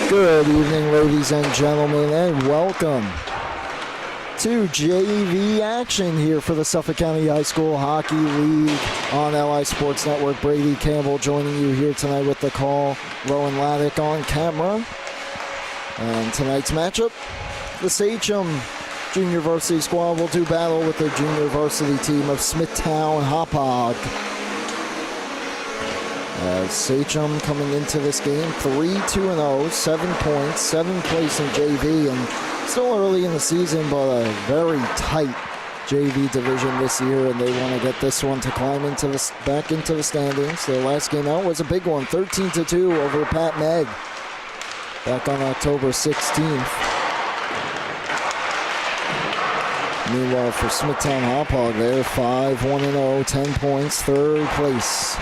Good evening, ladies and gentlemen, and welcome to JV action here for the Suffolk County High School Hockey League on LI Sports Network. Brady Campbell joining you here tonight with the call. Rowan Laddick on camera. And tonight's matchup, the Sachem Junior Varsity squad will do battle with the Junior Varsity team of Smithtown Hauppauge. Sachem coming into this game 3-2-0, 7 points, 7th place in JV, and still early in the season, but a very tight JV division this year, and they want to get this one to climb into back into the standings. Their last game out was a big one, 13-2 over Pat Med back on October 16th. Meanwhile, for Smithtown Hauppauge, they're 5-1-0, 10 points, 3rd place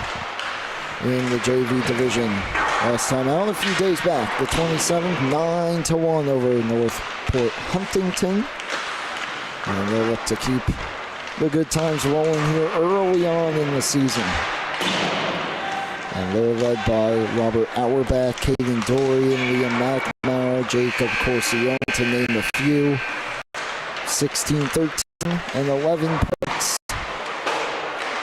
in the JV division. Last time out a few days back, the 27th, 9-1 over Northport Huntington. And they'll look to keep the good times rolling here early on in the season. And they're led by Robert Auerbach, Caden Dory, and Liam McNamara, Jacob Corsione, to name a few. 16, 13, and 11 points.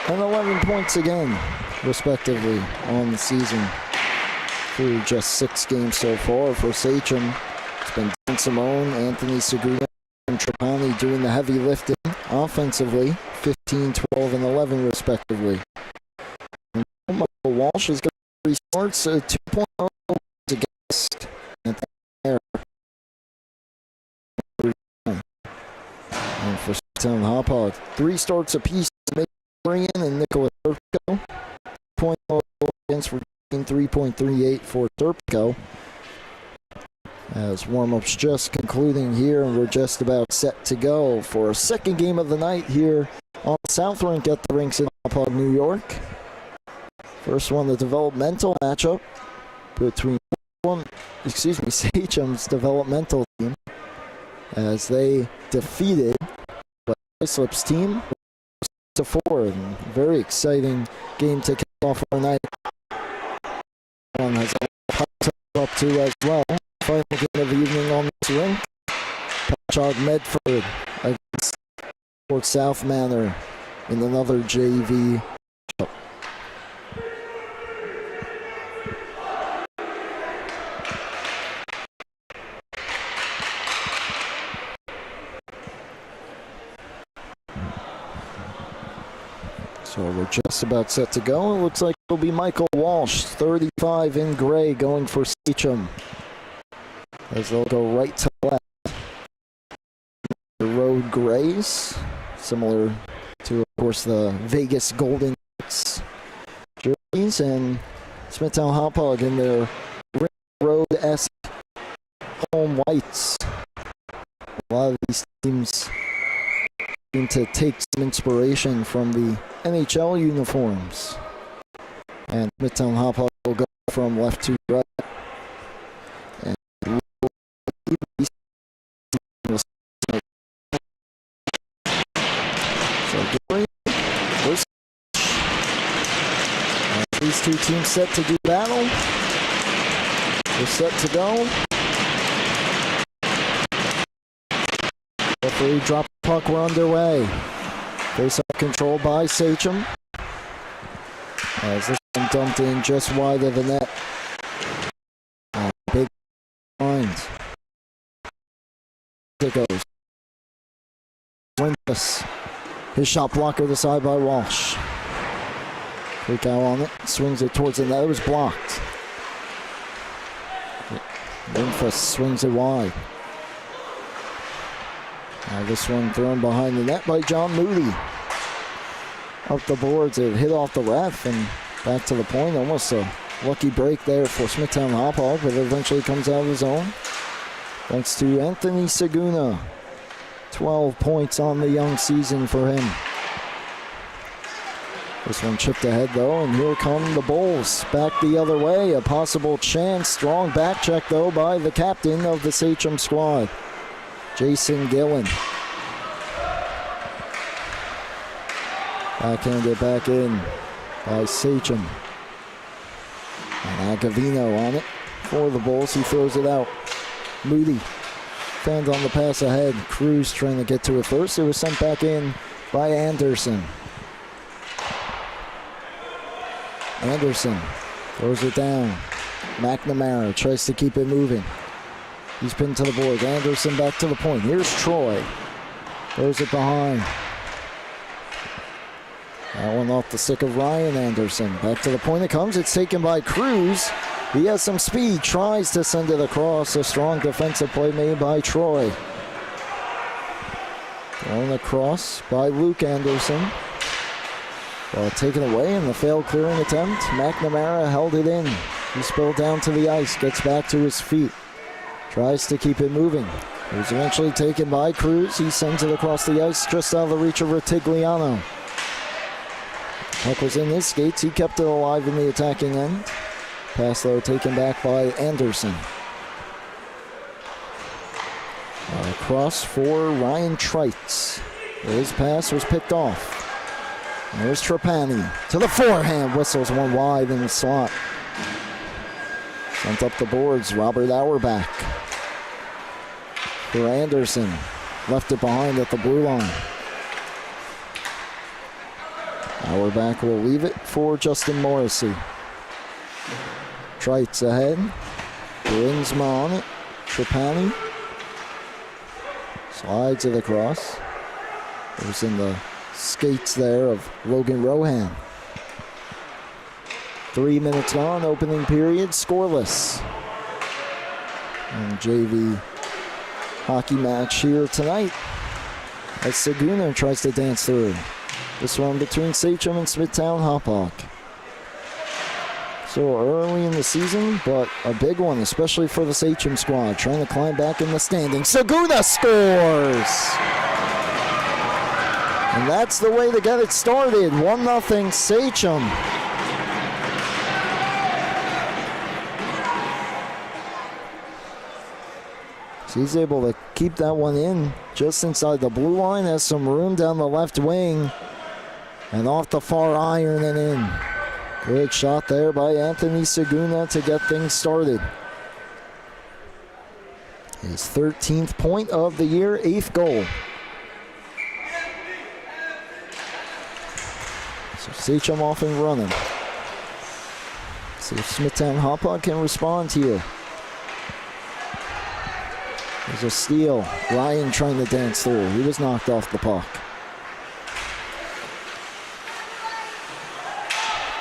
And 11 points again, respectively, on the season through just 6 games so far for Sachem. It's been Dan Simone, Anthony Segura, and Trapani doing the heavy lifting offensively, 15, 12, and 11 respectively. And Michael Walsh has got 3 starts, 2.0 against Anthony Air. And for Smithtown Hauppauge, 3 starts apiece. Bring in and Nicholas Turpko. 0.0 against for 3.38 for Turpko. As warm-ups just concluding here, and we're just about set to go for a second game of the night here on South Rink at the rinks in Hauppauge, New York. First one, the developmental matchup between Sachem's developmental team as they defeated the Islip's team to 4. And very exciting game to kick off our night. One has a up to as well. Final game of the evening on this rink. Patchogue Medford against Port South Manor in another JV. So we're just about set to go. It looks like it'll be Michael Walsh, 35 in gray, going for Sachem. As they'll go right to left. The road grays, similar to, of course, the Vegas Golden Knights jerseys, and Smithtown Hauppauge in their road-esque home whites. A lot of these teams seem to take some inspiration from the NHL uniforms. And Smithtown Hauppauge will go from left to right. And these two teams set to do battle. They're set to go. Referee drop the puck, we're underway. Face-off controlled by Sachem. As this one dumped in just wide of the net. Big find. There goes. Windless. His shot blocker the side by Walsh. Quick out on it. Swings it towards the net. It was blocked. Windfuss swings it wide. Now this one thrown behind the net by John Moody. Up the boards, it hit off the ref and back to the point. Almost a lucky break there for Smithtown Hauppauge, but eventually comes out of his own. Thanks to Anthony Seguna. 12 points on the young season for him. This one chipped ahead though, and here come the Bulls back the other way. A possible chance. Strong back check though by the captain of the Sachem squad, Jason Gillen. Backhanded back in by Sachem. And Agavino on it. for the Bulls. He throws it out. Moody fanned on the pass ahead. Cruz trying to get to it first. It was sent back in by Anderson. Anderson throws it down. McNamara tries to keep it moving. He's pinned to the board. Anderson back to the point. Here's Troy. Throws it behind. That one off the stick of Ryan Anderson. Back to the point it comes. It's taken by Cruz. He has some speed. Tries to send it across. A strong defensive play made by Troy. Thrown across by Luke Anderson. Well, taken away in the failed clearing attempt. McNamara held it in. He spilled down to the ice. Gets back to his feet. Tries to keep it moving. It was eventually taken by Cruz. He sends it across the ice just out of the reach of Retigliano. Puck was in his skates. He kept it alive in the attacking end. Pass though taken back by Anderson. Across for Ryan Treitz. His pass was picked off. There's Trapani to the forehand. Whistles one wide in the slot. Sent up the boards. Robert Auerbach for Anderson. Left it behind at the blue line. Auerbach will leave it for Justin Morrissey. Treitz ahead. Brinsma on it. Trapani slides it across. It was in the skates there of Logan Rohan. 3 minutes gone, opening period, scoreless. And JV hockey match here tonight as Saguna tries to dance through. This one between Sachem and Smithtown Hauppauge. So early in the season, but a big one, especially for the Sachem squad, trying to climb back in the standings. Saguna scores! And that's the way to get it started. 1-0 Sachem. So he's able to keep that one in just inside the blue line. Has some room down the left wing. And off the far iron and in. Good shot there by Anthony Saguna to get things started. His 13th point of the year, 8th goal. So Sachem off and running. See if Smithtown Hauppauge can respond here. There's a steal. Ryan trying to dance through. He was knocked off the puck.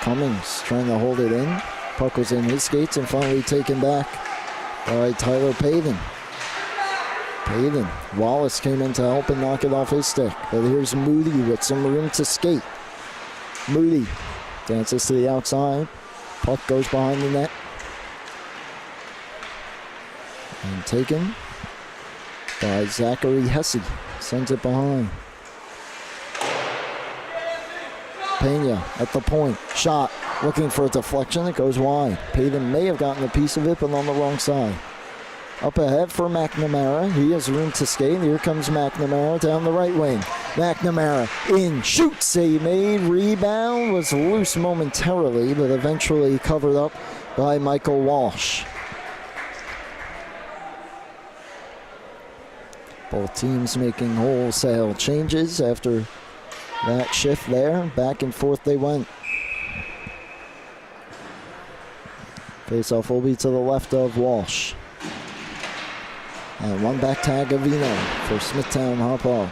Cummings trying to hold it in. Puck was in his skates and finally taken back by Tyler Pavin. Pavin. Wallace came in to help and knock it off his stick. But here's Moody with some room to skate. Moody dances to the outside. Puck goes behind the net. And taken by Zachary Hesse. Sends it behind. Pena at the point. Shot. Looking for a deflection. It goes wide. Payton may have gotten a piece of it, but on the wrong side. Up ahead for McNamara. He has room to skate. Here comes McNamara down the right wing. McNamara in. Shoots. Save made. Rebound was loose momentarily, but eventually covered up by Michael Walsh. Both teams making wholesale changes after that shift there. Back and forth they went. Face-off will be to the left of Walsh. And one back tag of Vino for Smithtown Hauppauge.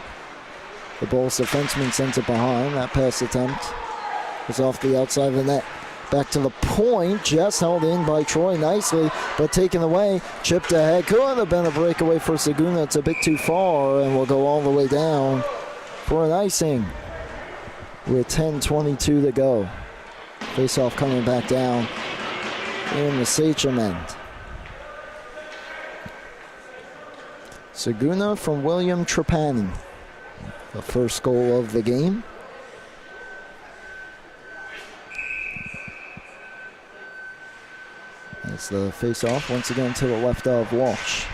The Bulls defenseman sends it behind. That pass attempt was off the outside of the net. Back to the point, just held in by Troy nicely, but taken away. Chipped ahead, could have been a breakaway for Saguna. It's a bit too far, and will go all the way down for an icing with 10:22 to go. Face-off coming back down in the Sachem end. Saguna from William Trapani, the first goal of the game. It's the face-off once again to the left of Walsh.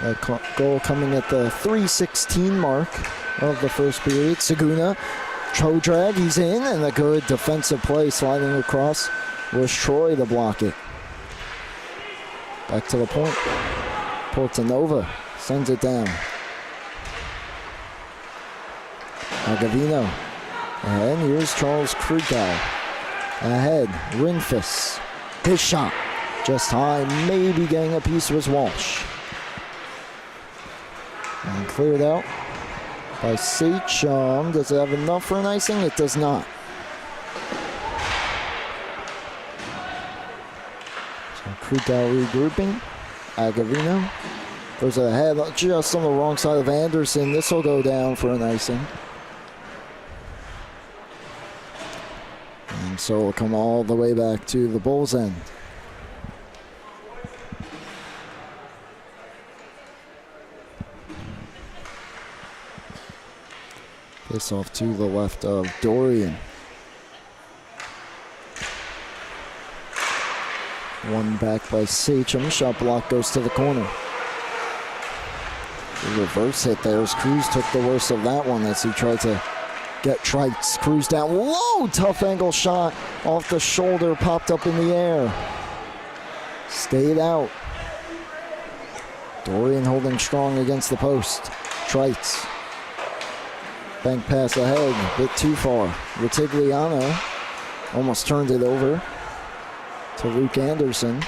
That goal coming at the 3:16 mark of the first period. Saguna toe drag, he's in, and a good defensive play sliding across was Troy to block it. Back to the point. Portanova sends it down. Agavino. And here's Charles Krugau. Ahead, Rinfus. His shot. Just high, maybe getting a piece was Walsh. And cleared out by Sachem. Does it have enough for an icing? It does not. So Krugau regrouping. Agavino goes ahead just on the wrong side of Anderson. This will go down for an icing. And so it'll come all the way back to the Bulls' end. Face off to the left of Dorian. One back by Sachem. Shot block goes to the corner. The reverse hit there as Cruz took the worst of that one as he tried to get Trites. Cruz down low. Tough angle shot off the shoulder. Popped up in the air. Stayed out. Dorian holding strong against the post. Trites. Bank pass ahead. A bit too far. Ritigliano almost turned it over to Luke Anderson.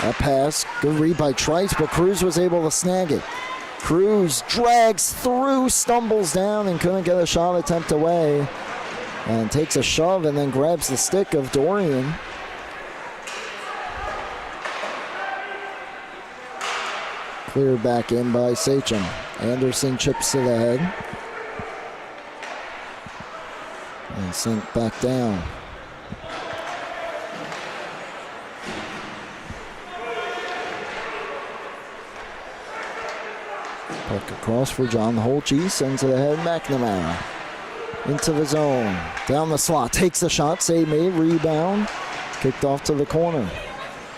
That pass, good read by Trice, but Cruz was able to snag it. Cruz drags through, stumbles down, and couldn't get a shot attempt away. And takes a shove and then grabs the stick of Dorian. Cleared back in by Sachem. Anderson chips to the head. And sent back down. Puck across for John Holtze, sends it ahead, McNamara. Into the zone, down the slot, takes the shot, save made, rebound, kicked off to the corner.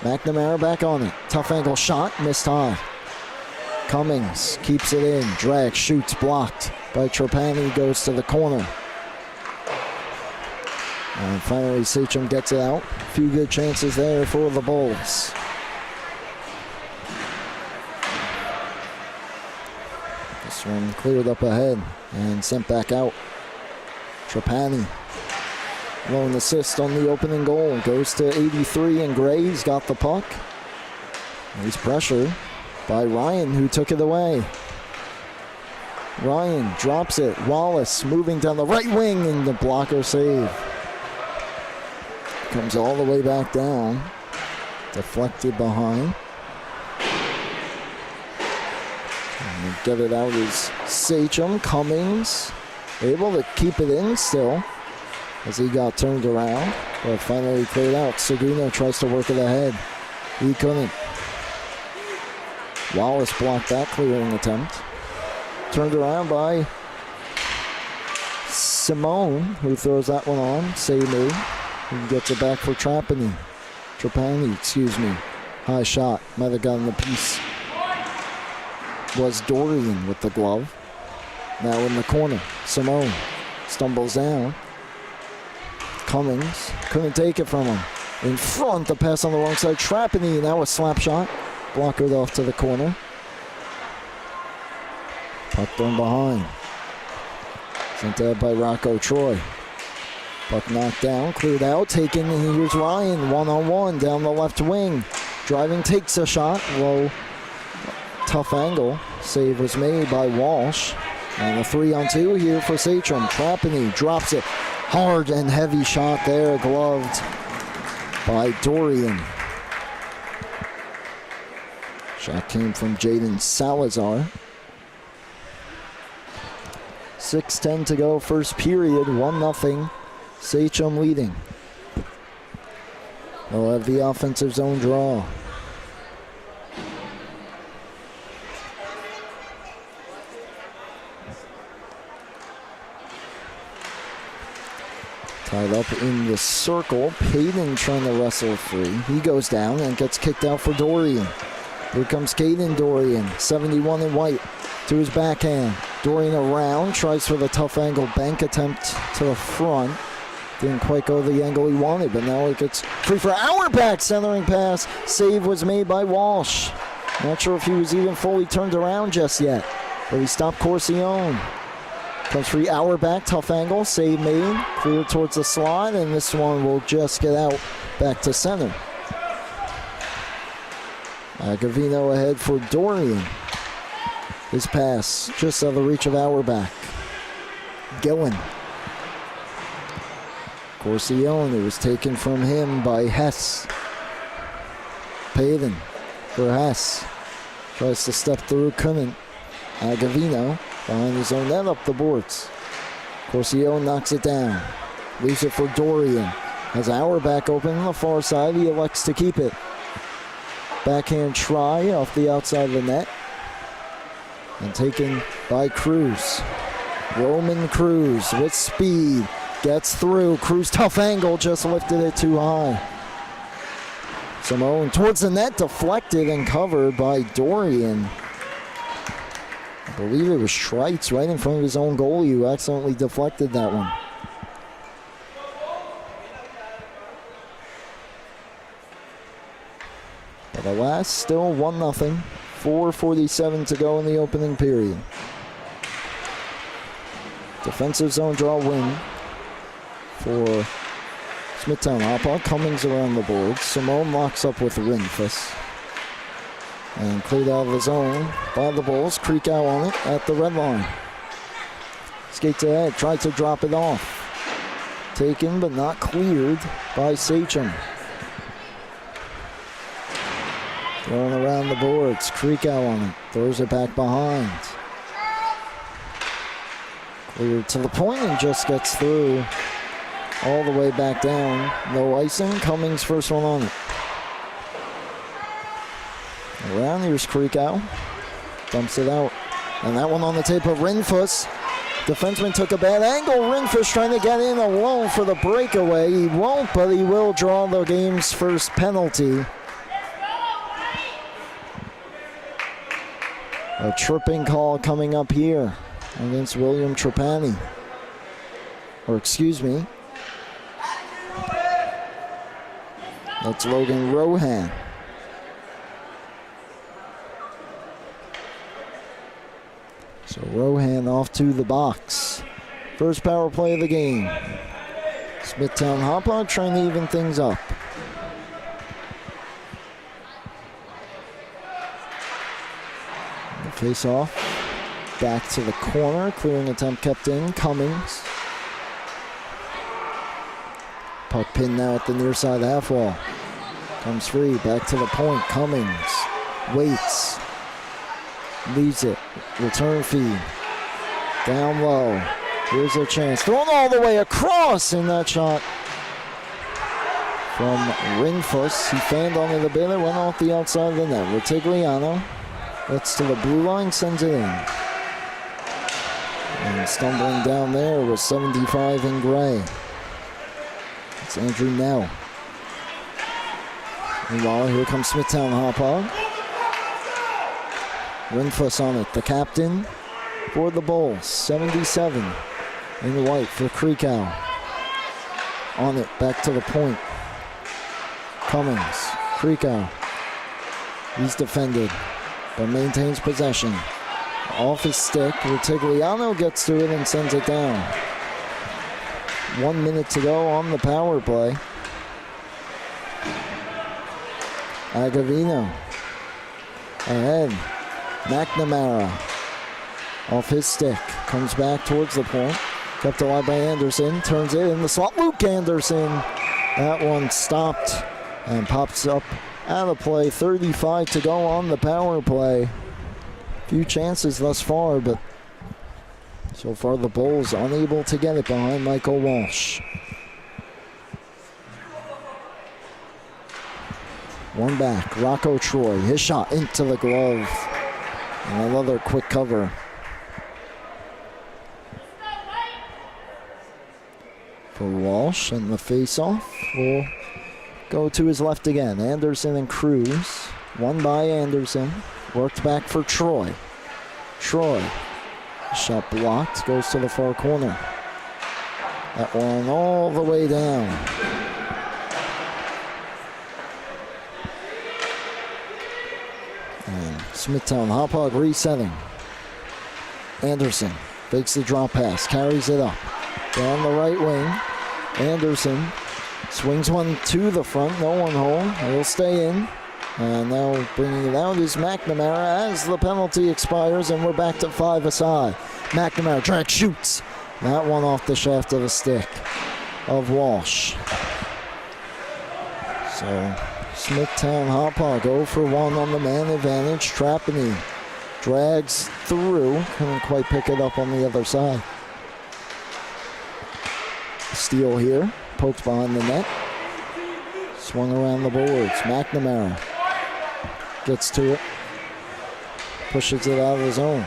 McNamara back on it, tough angle shot, missed high. Cummings keeps it in, drag, shoots, blocked by Trapani, goes to the corner. And finally Sachem gets it out. A few good chances there for the Bulls. This one cleared up ahead and sent back out. Trapani, lone assist on the opening goal. Goes to 83 and Gray. He's got the puck. He's pressured by Ryan, who took it away. Ryan drops it. Wallace moving down the right wing, and the blocker save. Comes all the way back down. Deflected behind. And get it out is Sachem. Cummings able to keep it in still as he got turned around, but finally cleared out. Seguno tries to work it ahead. He couldn't. Wallace blocked that clearing attempt. Turned around by Simone, who throws that one on. Save made. He gets it back for Trapani. High shot. Might have gotten the piece. Was Dorian with the glove. Now in the corner. Simone stumbles down. Cummings couldn't take it from him. In front, the pass on the wrong side. Trapani, now a slap shot. Blockered off to the corner. Puck thrown behind. Sent out by Rocco Troy. Puck knocked down, cleared out, taken, and here's Ryan, one-on-one down the left wing. Driving, takes a shot, low, tough angle. Save was made by Walsh. And a 3-on-2 here for Sachem. Trapani drops it. Hard and heavy shot there, gloved by Dorian. Shot came from Jaden Salazar. 6:10 to go, first period, 1-0. Sachem leading. They'll have the offensive zone draw. Tied up in the circle. Payton trying to wrestle free. He goes down and gets kicked out for Dorian. Here comes Caden Dorian, 71 in white, to his backhand. Dorian around, tries for the tough angle bank attempt to the front. Didn't quite go the angle he wanted, but now it gets free for Auerbach. Centering pass. Save was made by Walsh. Not sure if he was even fully turned around just yet, but he stopped Corsione. Comes free Auerbach, tough angle, save made, clear towards the slot, and this one will just get out back to center. Gavino ahead for Dorian. His pass just out of the reach of Auerbach. Gillen. Corsione, it was taken from him by Hess. Payton for Hess. Tries to step through, couldn't. Gavino behind his own net up the boards. Corsione knocks it down. Leaves it for Dorian. Has Auerbach open on the far side. He elects to keep it. Backhand try off the outside of the net. And taken by Cruz. Roman Cruz with speed. Gets through. Cruz tough angle. Just lifted it too high. Simone towards the net. Deflected and covered by Dorian. I believe it was Schreitz right in front of his own goalie who accidentally deflected that one. But alas, still 1-0. 4:47 to go in the opening period. Defensive zone draw win for Smithtown Hauppauge. Cummings around the board. Simone locks up with Rinfus. And cleared out of the zone by the Bulls. Krikow on it at the red line. Skates ahead, tried to drop it off. Taken but not cleared by Sachem. Thrown around the boards. Krikow on it. Throws it back behind. Cleared to the point and just gets through. All the way back down. No icing. Cummings first one on it. Around, here's Krikow. Dumps it out. And that one on the tape of Rinfus. Defenseman took a bad angle. Rinfus trying to get in alone for the breakaway. He won't, but he will draw the game's first penalty. A tripping call coming up here against William Trapani. Or excuse me. That's Logan Rohan. So Rohan off to the box. First power play of the game. Smithtown Hauppauge trying to even things up. The face off. Back to the corner. Clearing attempt kept in. Cummings. Puck pinned now at the near side half wall. Comes free. Back to the point. Cummings. Waits. Leaves it. Return feed. Down low. Here's a chance. Thrown all the way across in that shot from Rinfus. He fanned onto the bit. It went off the outside of the net. Rutigliano gets to the blue line, sends it in. And stumbling down there was 75 in gray. It's Andrew Nell. Meanwhile, here comes Smithtown Hauppauge. Rinfus on it, the captain for the Bulls. 77 in the white for Krikow. On it, back to the point. Cummings, Krikow. He's defended, but maintains possession. Off his stick, Rutigliano gets to it and sends it down. 1 minute to go on the power play. Agavino ahead. McNamara off his stick, comes back towards the point, kept alive by Anderson, turns it in the slot. Luke Anderson, that one stopped and pops up out of play. 35 to go on the power play. Few chances thus far, but so far the Bulls unable to get it behind Michael Walsh. One back, Rocco Troy, his shot into the glove. And another quick cover. For Walsh, and the face-off will go to his left again. Anderson and Cruz. One by Anderson. Worked back for Troy. Troy Shot blocked, goes to the far corner. That one all the way down. And Smithtown Hauppauge resetting. Anderson fakes the drop pass, carries it up. Down the right wing. Anderson swings one to the front, no one home. He'll stay in. And now bringing it out is McNamara as the penalty expires, and we're back to 5 aside. McNamara drag shoots. That one off the shaft of the stick of Walsh. So Smithtown Hauppauge 0 for 1 on the man advantage. Trapani drags through, couldn't quite pick it up on the other side. Steal here, pokes behind the net. Swung around the boards. McNamara gets to it, pushes it out of the zone.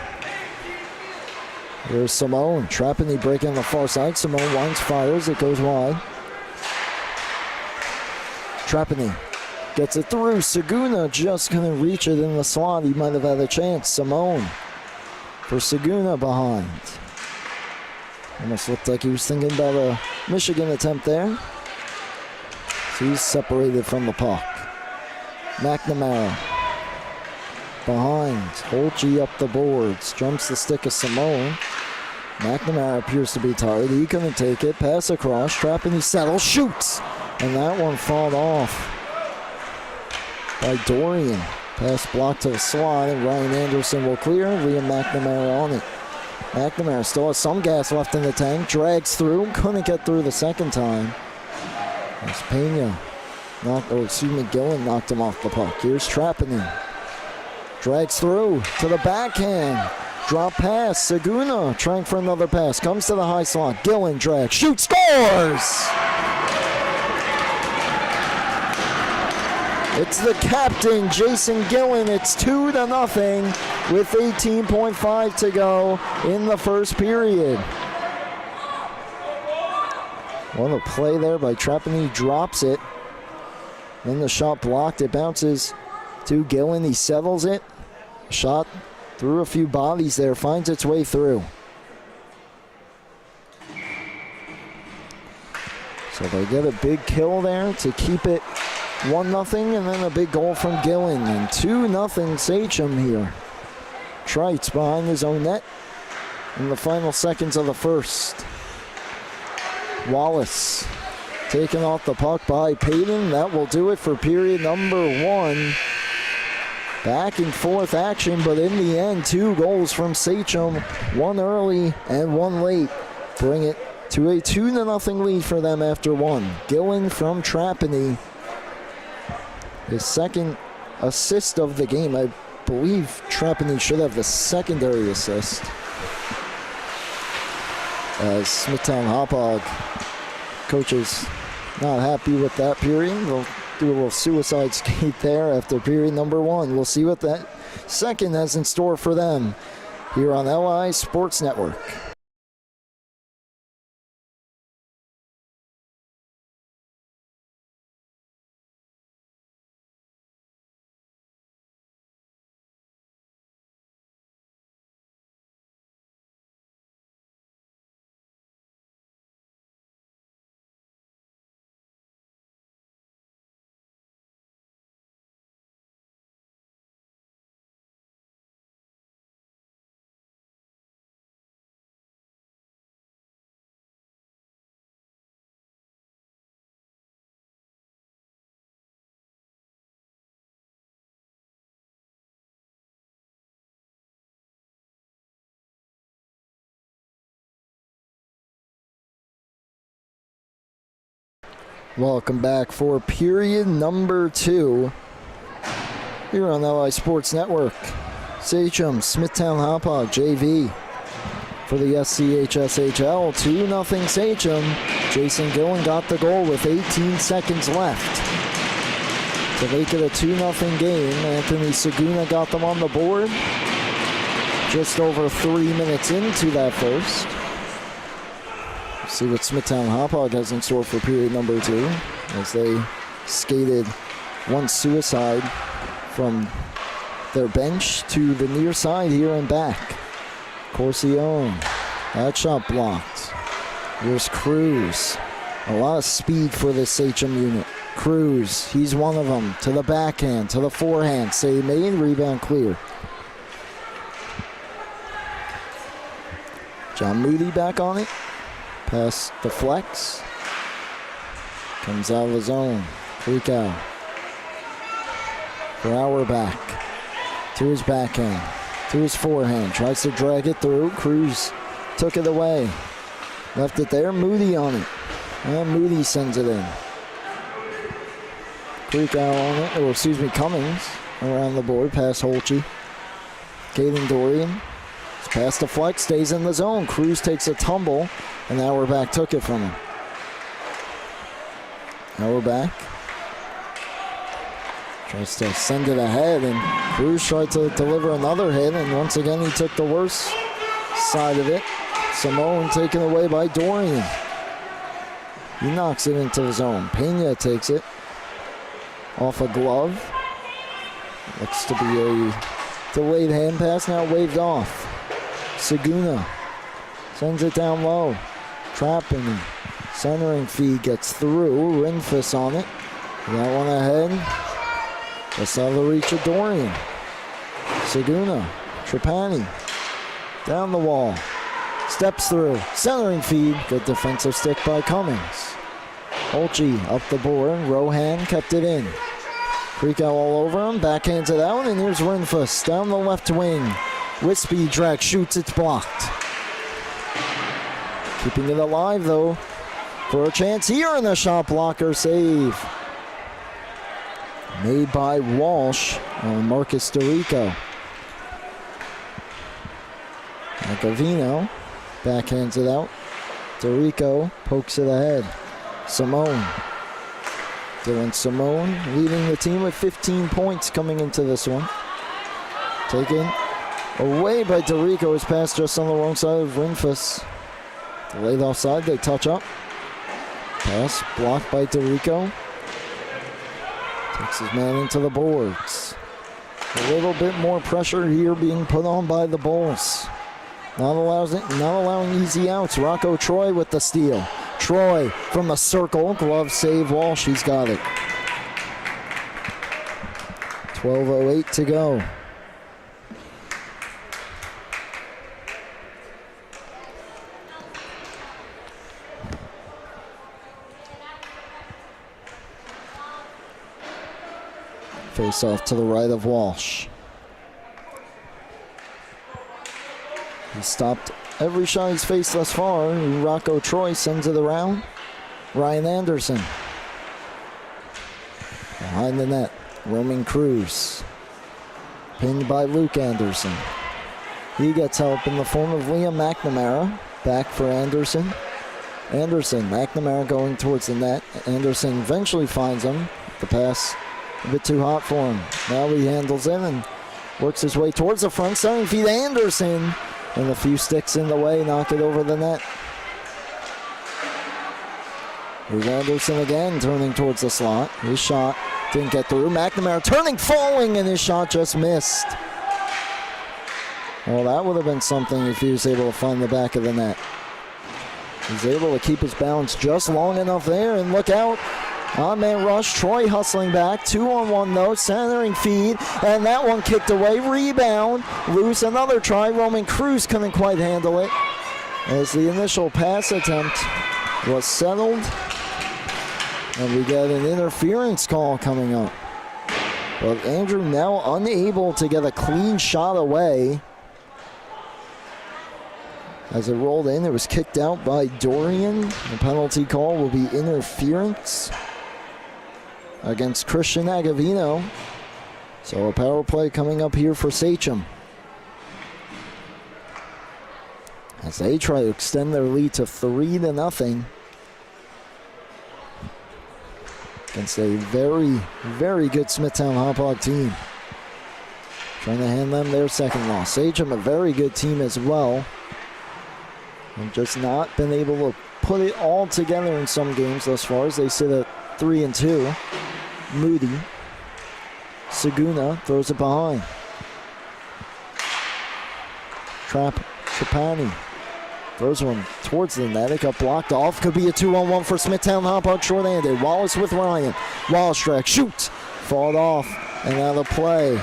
Here's Simone. Trapani breaking on the far side. Simone winds, fires. It goes wide. Trapani gets it through. Saguna just couldn't reach it in the slot. He might have had a chance. Simone for Saguna behind. Almost looked like he was thinking about a Michigan attempt there. So he's separated from the puck. McNamara behind. Holtge up the boards. Jumps the stick of Simone. McNamara appears to be tired. He couldn't take it. Pass across. Trapani settles. Shoots. And that one fought off by Dorian. Pass blocked to the slot, and Ryan Anderson will clear. Liam McNamara on it. McNamara still has some gas left in the tank. Drags through. Couldn't get through the second time. As Pena Gillen knocked him off the puck. Here's Trapani. Drags through to the backhand. Drop pass. Saguna trying for another pass. Comes to the high slot. Gillen drags. Shoots. Scores! It's the captain, Jason Gillen. It's 2-0 with 18.5 to go in the first period. What a play there by Trapani. Drops it. Then the shot blocked. It bounces to Gillen. He settles it. Shot through a few bodies there. Finds its way through. So they get a big kill there to keep it 1-0, and then a big goal from Gillen. And 2-0 Sachem here. Trites behind his own net in the final seconds of the first. Wallace taken off the puck by Payton. That will do it for period number 1. Back and forth action, but in the end, 2 goals from Sachem, 1 early and 1 late. Bring it to a 2-0 lead for them after 1. Gillen from Trapani. His second assist of the game. I believe Trapani should have the secondary assist. As Smithtown Hauppauge coaches not happy with that period. They'll do a little suicide skate there after period number 1. We'll see what that second has in store for them here on LI Sports Network. Welcome back for period number 2 here on LI Sports Network. Sachem, Smithtown Hauppauge, JV for the SCHSHL. 2-0 Sachem. Jason Gillen got the goal with 18 seconds left to make it a 2-0 game. Anthony Saguna got them on the board just over 3 minutes into that first. See what Smithtown Hauppauge has in store for period number 2 as they skated 1 suicide from their bench to the near side here and back. Corcione. That shot blocked. Here's Cruz. A lot of speed for this Sachem unit. Cruz, he's one of them. To the backhand, to the forehand. Save made, rebound clear. John Moody back on it. Pass the flex. Comes out of the zone. Freak out. For Auerbach. To his backhand. To his forehand. Tries to drag it through. Cruz took it away. Left it there. Moody on it. And Moody sends it in. Freak out on it. Or excuse me, Cummings around the board. Past Holtze. Caden Dorian. Pass the flex. Stays in the zone. Cruz takes a tumble. And Auerbach took it from him. Auerbach tries to send it ahead, and Cruz tried to deliver another hit, and once again he took the worst side of it. Simone taken away by Dorian. He knocks it into the zone. Pena takes it off a glove. Looks to be a delayed hand pass, now waved off. Saguna sends it down low. Trapping. Centering feed gets through. Rinfus on it. That one ahead. Just out of the reach of Dorian. Saguna. Trapani. Down the wall. Steps through. Centering feed. Good defensive stick by Cummings. Holtze up the board. Rohan kept it in. Freak out all over him. Backhands it out. And here's Rinfus down the left wing. With speed drag. Shoots. It's blocked. Keeping it alive though. For a chance here in the shot blocker save. Made by Walsh on Marcus DeRico. Gavino backhands it out. DeRico pokes it ahead. Simone. Dylan Simone leading the team with 15 points coming into this one. Taken away by DeRico. His pass just on the wrong side of Rinfus. Delayed offside, they touch up. Pass blocked by DeRico. Takes his man into the boards. A little bit more pressure here being put on by the Bulls. Not allowing easy outs. Rocco Troy with the steal. Troy from the circle. Glove save. Walsh. He's got it. 12:08 to go. Face off to the right of Walsh. He stopped every shot he's faced thus far. Rocco Troy sends it around. Ryan Anderson. Behind the net, Roman Cruz. Pinned by Luke Anderson. He gets help in the form of Liam McNamara. Back for Anderson. McNamara going towards the net. Anderson eventually finds him. The pass a bit too hot for him. Now he handles it and works his way towards the front. Centering feed Anderson. And a few sticks in the way, knock it over the net. Here's Anderson again, turning towards the slot. His shot didn't get through. McNamara turning, falling, and his shot just missed. Well, that would have been something if he was able to find the back of the net. He's able to keep his balance just long enough there, and look out. On-man rush, Troy hustling back, 2-on-1 though, centering feed, and that one kicked away, rebound, loose, another try, Roman Cruz couldn't quite handle it, as the initial pass attempt was settled, and we got an interference call coming up. But Andrew now unable to get a clean shot away. As it rolled in, it was kicked out by Dorian. The penalty call will be interference against Christian Agavino. So a power play coming up here for Sachem, as they try to extend their lead to 3-0 against a very, very good Smithtown Hauppauge team. Trying to hand them their second loss. Sachem, a very good team as well. And just not been able to put it all together in some games thus far, as they sit at 3-2. Moody. Saguna throws it behind. Trapani throws one towards the net. It got blocked off. Could be a 2-on-1 for Smithtown. Hauppauge short-handed. Wallace with Ryan. Wallace track. Shoots. Fought off and out of play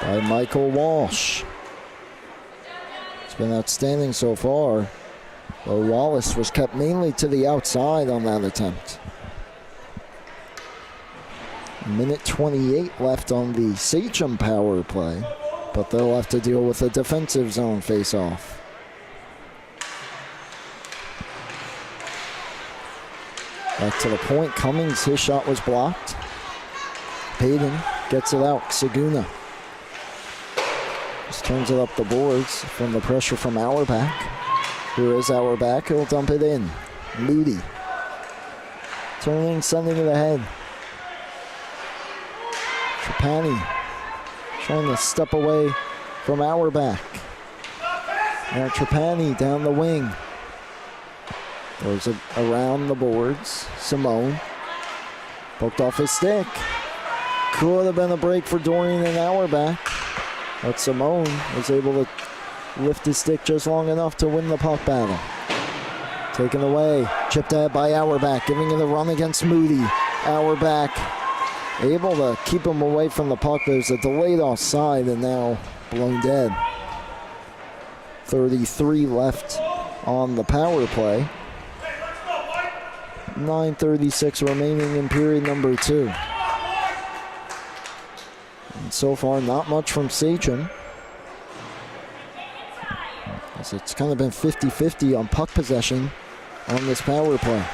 by Michael Walsh. It's been outstanding so far. But Wallace was kept mainly to the outside on that attempt. Minute 28 left on the Sachem power play, but they'll have to deal with a defensive zone face-off. Back to the point. Cummings, his shot was blocked. Payton gets it out. Saguna just turns it up the boards from the pressure from Auerbach. Here is Auerbach. He'll dump it in. Moody turning, sending it ahead. Trapani trying to step away from Auerbach. Now Trapani down the wing. Goes around the boards. Simone poked off his stick. Could have been a break for Dorian and Auerbach, but Simone was able to lift his stick just long enough to win the puck battle. Taken away, chipped out by Auerbach, giving it a run against Moody. Auerbach able to keep him away from the puck. There's a delayed offside and now blown dead. 33 left on the power play. 9:36 remaining in period number 2. And so far, not much from Sachem. As it's kind of been 50-50 on puck possession on this power play.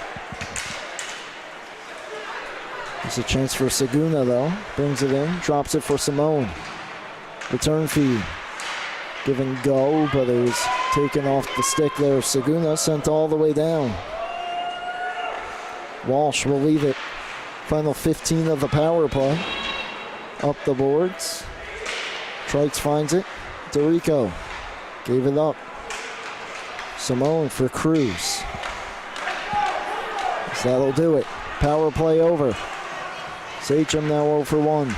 There's a chance for Saguna, though. Brings it in, drops it for Simone. Return feed. Give and go, but it was taken off the stick there. Saguna sent all the way down. Walsh will leave it. Final 15 of the power play. Up the boards. Trites finds it. DeRico gave it up. Simone for Cruz. So that'll do it. Power play over. Sachem now 0 for 1.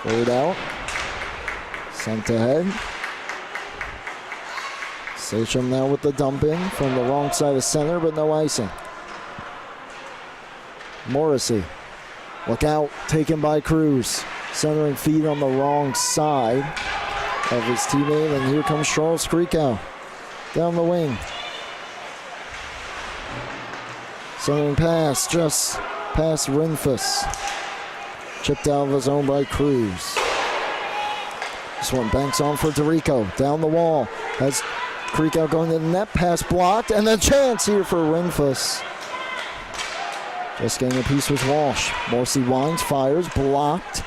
Third out. Sent ahead. Sachem now with the dump in from the wrong side of center, but no icing. Morrissey. Look out. Taken by Cruz. Centering feed on the wrong side of his teammate, and here comes Charles Krikow down the wing. Centering pass just past Renfus. Chipped out of the zone by Cruz. This one banks on for DeRico. Down the wall. Has Krikow going to the net. Pass blocked. And a chance here for Renfus. Just getting a piece with Walsh. Morrissey winds, fires, blocked.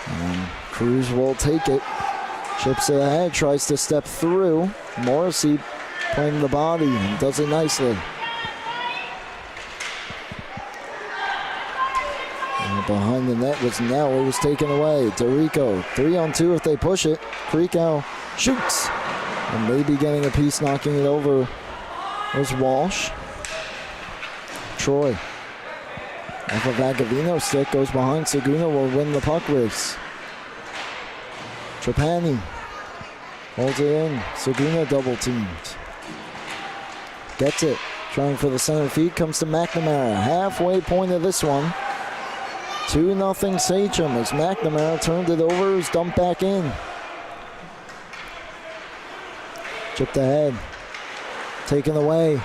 And Cruz will take it. Chips it ahead, tries to step through. Morrissey playing the body and does it nicely. And behind the net was Nell. It was taken away. DeRico, 3-on-2 if they push it. Krikow shoots. And maybe getting a piece, knocking it over was Walsh. Troy. Off of Agavino's stick, goes behind. Saguna will win the puck race. Trapani holds it in. Saguna double teamed. Gets it. Trying for the center feed. Comes to McNamara. Halfway point of this one. 2-0 Sachem as McNamara turned it over. Is dumped back in. Chipped ahead. Taken away.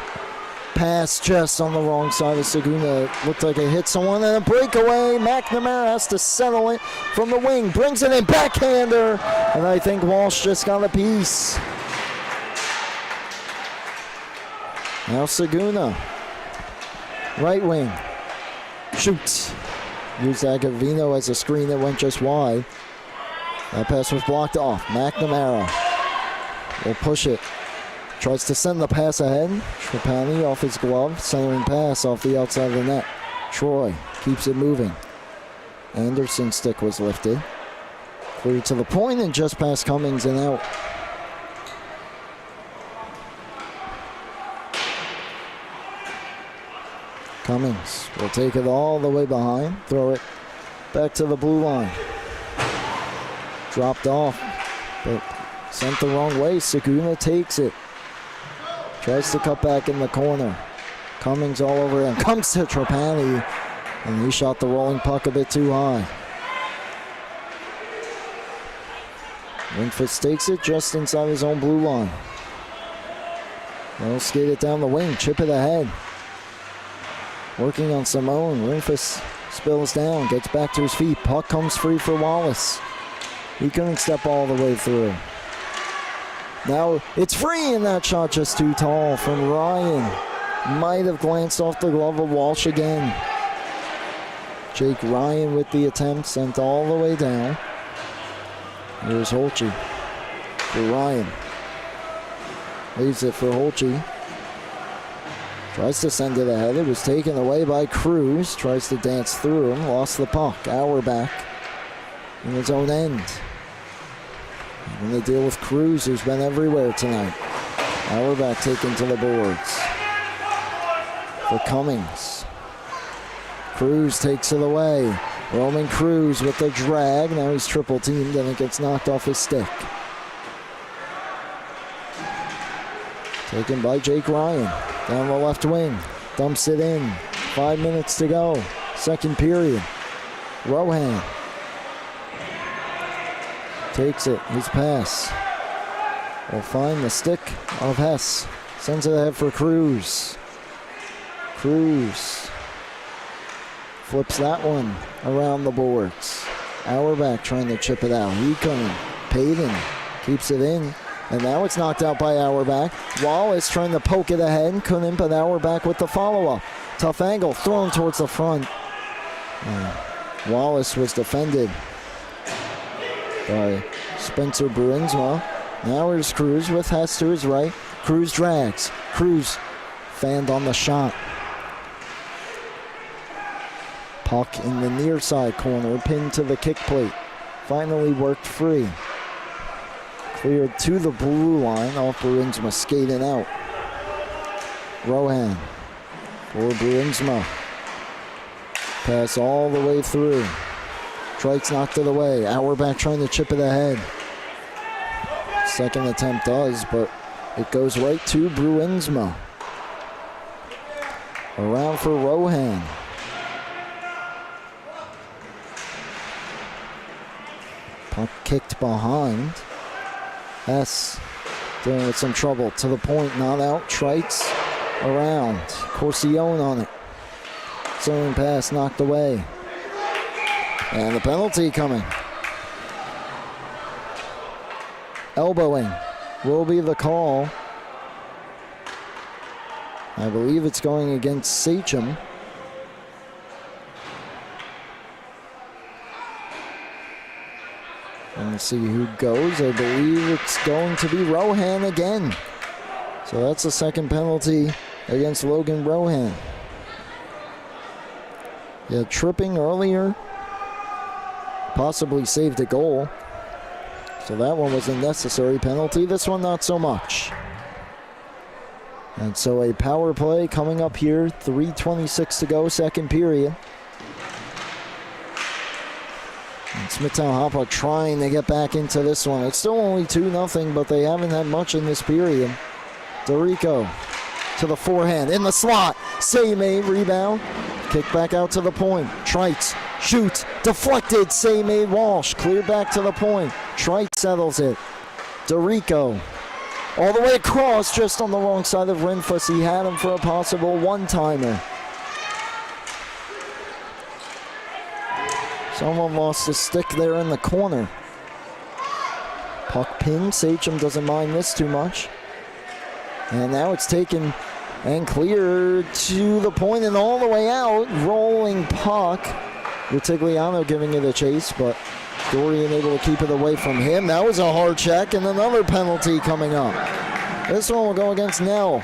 Pass just on the wrong side of Saguna. Looked like it hit someone and a breakaway. McNamara has to settle it from the wing. Brings it in, backhander. And I think Walsh just got a piece. Now Saguna. Right wing. Shoots. Used Agavino as a screen that went just wide. That pass was blocked off. McNamara will push it. Tries to send the pass ahead. Trapani off his glove. Centering pass off the outside of the net. Troy keeps it moving. Anderson's stick was lifted. Clear to the point and just past Cummings and out. Cummings will take it all the way behind. Throw it back to the blue line. Dropped off, but sent the wrong way. Saguna takes it. Tries to cut back in the corner. Cummings all over him. Comes to Trapani, and he shot the rolling puck a bit too high. Winfus takes it just inside his own blue line. They'll skate it down the wing, chip it ahead. Working on Simone. Winfus spills down, gets back to his feet. Puck comes free for Wallace. He couldn't step all the way through. Now it's free, and that shot just too tall from Ryan. Might have glanced off the glove of Walsh again. Jake Ryan with the attempt, sent all the way down. Here's Holtze for Ryan. Leaves it for Holtze. Tries to send it ahead. It was taken away by Cruz. Tries to dance through him. Lost the puck. Auerbach in his own end. And they deal with Cruz, who's been everywhere tonight. Auerbach taken to the boards. For Cummings. Cruz takes it away. Roman Cruz with the drag. Now he's triple teamed and it gets knocked off his stick. Taken by Jake Ryan. Down the left wing. Dumps it in. 5 minutes to go. Second period. Rohan. Takes it. His pass. Will find the stick of Hess. Sends it ahead for Cruz. Cruz. Flips that one around the boards. Auerbach trying to chip it out. He couldn't. Payton keeps it in. And now it's knocked out by Auerbach. Wallace trying to poke it ahead. Couldn't, but Auerbach with the follow-up. Tough angle. Thrown towards the front. Wallace was defended by Spencer Bruinsma. Now here's Cruz with Hess to his right. Cruz drags. Cruz fanned on the shot. Puck in the near side corner, pinned to the kick plate. Finally worked free. Cleared to the blue line, off Bruinsma skating out. Rohan for Bruinsma. Pass all the way through. Trikes knocked it away. Auerbach trying to chip it ahead. Second attempt does, but it goes right to Bruinsma. Around for Rohan. Puck kicked behind. Hess dealing with some trouble. To the point, not out. Trites around. Corcione on it. Zone pass knocked away. And the penalty coming. Elbowing will be the call. I believe it's going against Sachem. Let's see who goes. I believe it's going to be Rohan again. So that's the second penalty against Logan Rohan. Yeah, tripping earlier. Possibly saved a goal. So that one was a necessary penalty. This one not so much. And so a power play coming up here. 3:26 to go, second period. And Smithtown Hauppauge trying to get back into this one. It's still only 2-0, but they haven't had much in this period. Dorico to the forehand, in the slot. Same rebound. Kick back out to the point. Trites shoots, deflected. Same Walsh. Cleared back to the point. Trite settles it. Dorico all the way across, just on the wrong side of Renfuss. He had him for a possible one-timer. Someone lost a stick there in the corner. Puck pinned. Sachem doesn't mind this too much. And now it's taken and cleared to the point and all the way out. Rolling puck. Rutigliano giving it a chase, but Dorian able to keep it away from him. That was a hard check, and another penalty coming up. This one will go against Nell.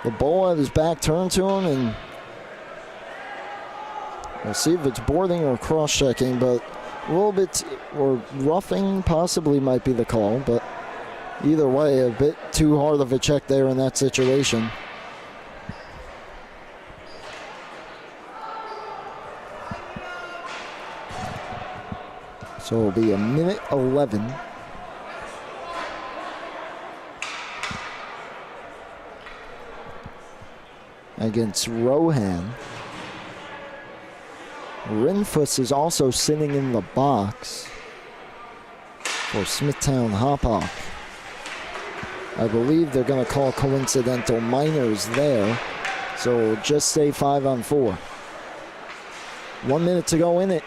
The ball had his back turned to him, and we'll see if it's boarding or cross-checking, but a little bit, or roughing possibly might be the call, but either way, a bit too hard of a check there in that situation. So it'll be a minute 11. Against Rohan. Rinfus is also sitting in the box for Smithtown Hauppauge. I believe they're going to call coincidental minors there. So we'll just stay 5-on-4. 1 minute to go in it.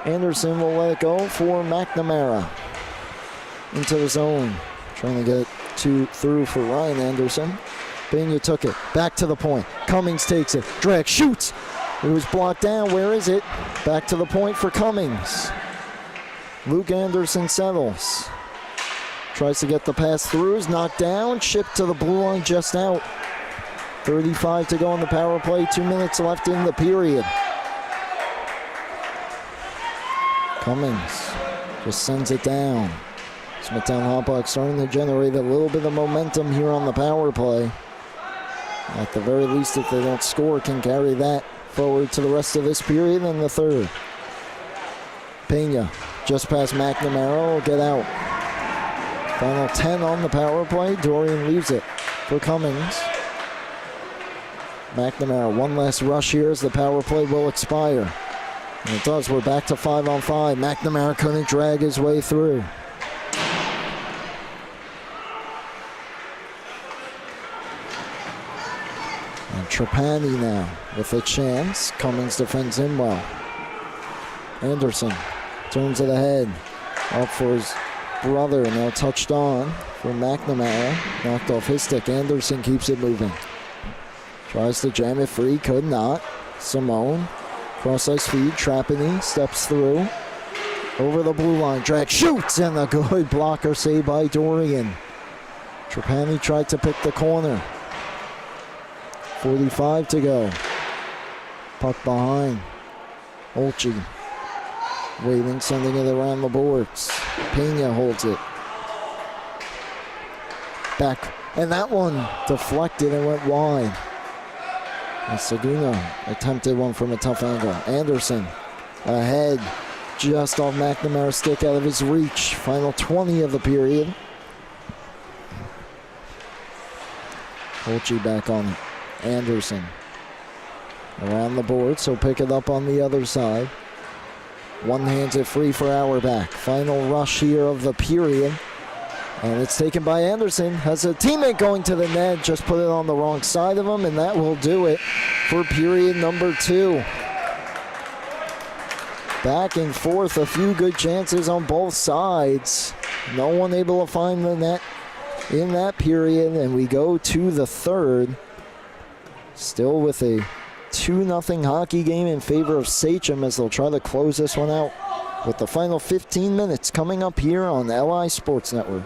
Anderson will let it go for McNamara. Into the zone. Trying to get it through for Ryan Anderson. Pena took it. Back to the point. Cummings takes it. Drag. Shoots. It was blocked down. Where is it? Back to the point for Cummings. Luke Anderson settles. Tries to get the pass through. Is knocked down. Chipped to the blue line just out. 35 to go on the power play. 2 minutes left in the period. Cummings just sends it down. Smithtown Hauppauge starting to generate a little bit of momentum here on the power play. At the very least, if they don't score, can carry that forward to the rest of this period in the third. Pena just past McNamara will get out. Final 10 on the power play. Dorian leaves it for Cummings. McNamara, one last rush here as the power play will expire. And it does. We're back to 5-on-5. McNamara couldn't drag his way through. And Trapani now with a chance. Cummings defends him well. Anderson turns it ahead. Up for his brother. Now touched on for McNamara. Knocked off his stick. Anderson keeps it moving. Tries to jam it free. Could not. Simone. Cross-ice feed. Trapani steps through. Over the blue line. Drag. Shoots! And a good blocker save by Dorian. Trapani tried to pick the corner. 45 to go. Puck behind. Olchi. Waiting, sending it around the boards. Pena holds it. Back. And that one deflected and went wide. And Seguno attempted one from a tough angle. Anderson ahead. Just off McNamara's stick, out of his reach. Final 20 of the period. Olchi back on it. Anderson around the board, so pick it up on the other side. One hands it free for Auerbach. Final rush here of the period. And it's taken by Anderson. Has a teammate going to the net, just put it on the wrong side of him, and that will do it for period number 2. Back and forth, a few good chances on both sides. No one able to find the net in that period, and we go to the third. Still with a 2-0 hockey game in favor of Sachem as they'll try to close this one out with the final 15 minutes coming up here on LI Sports Network.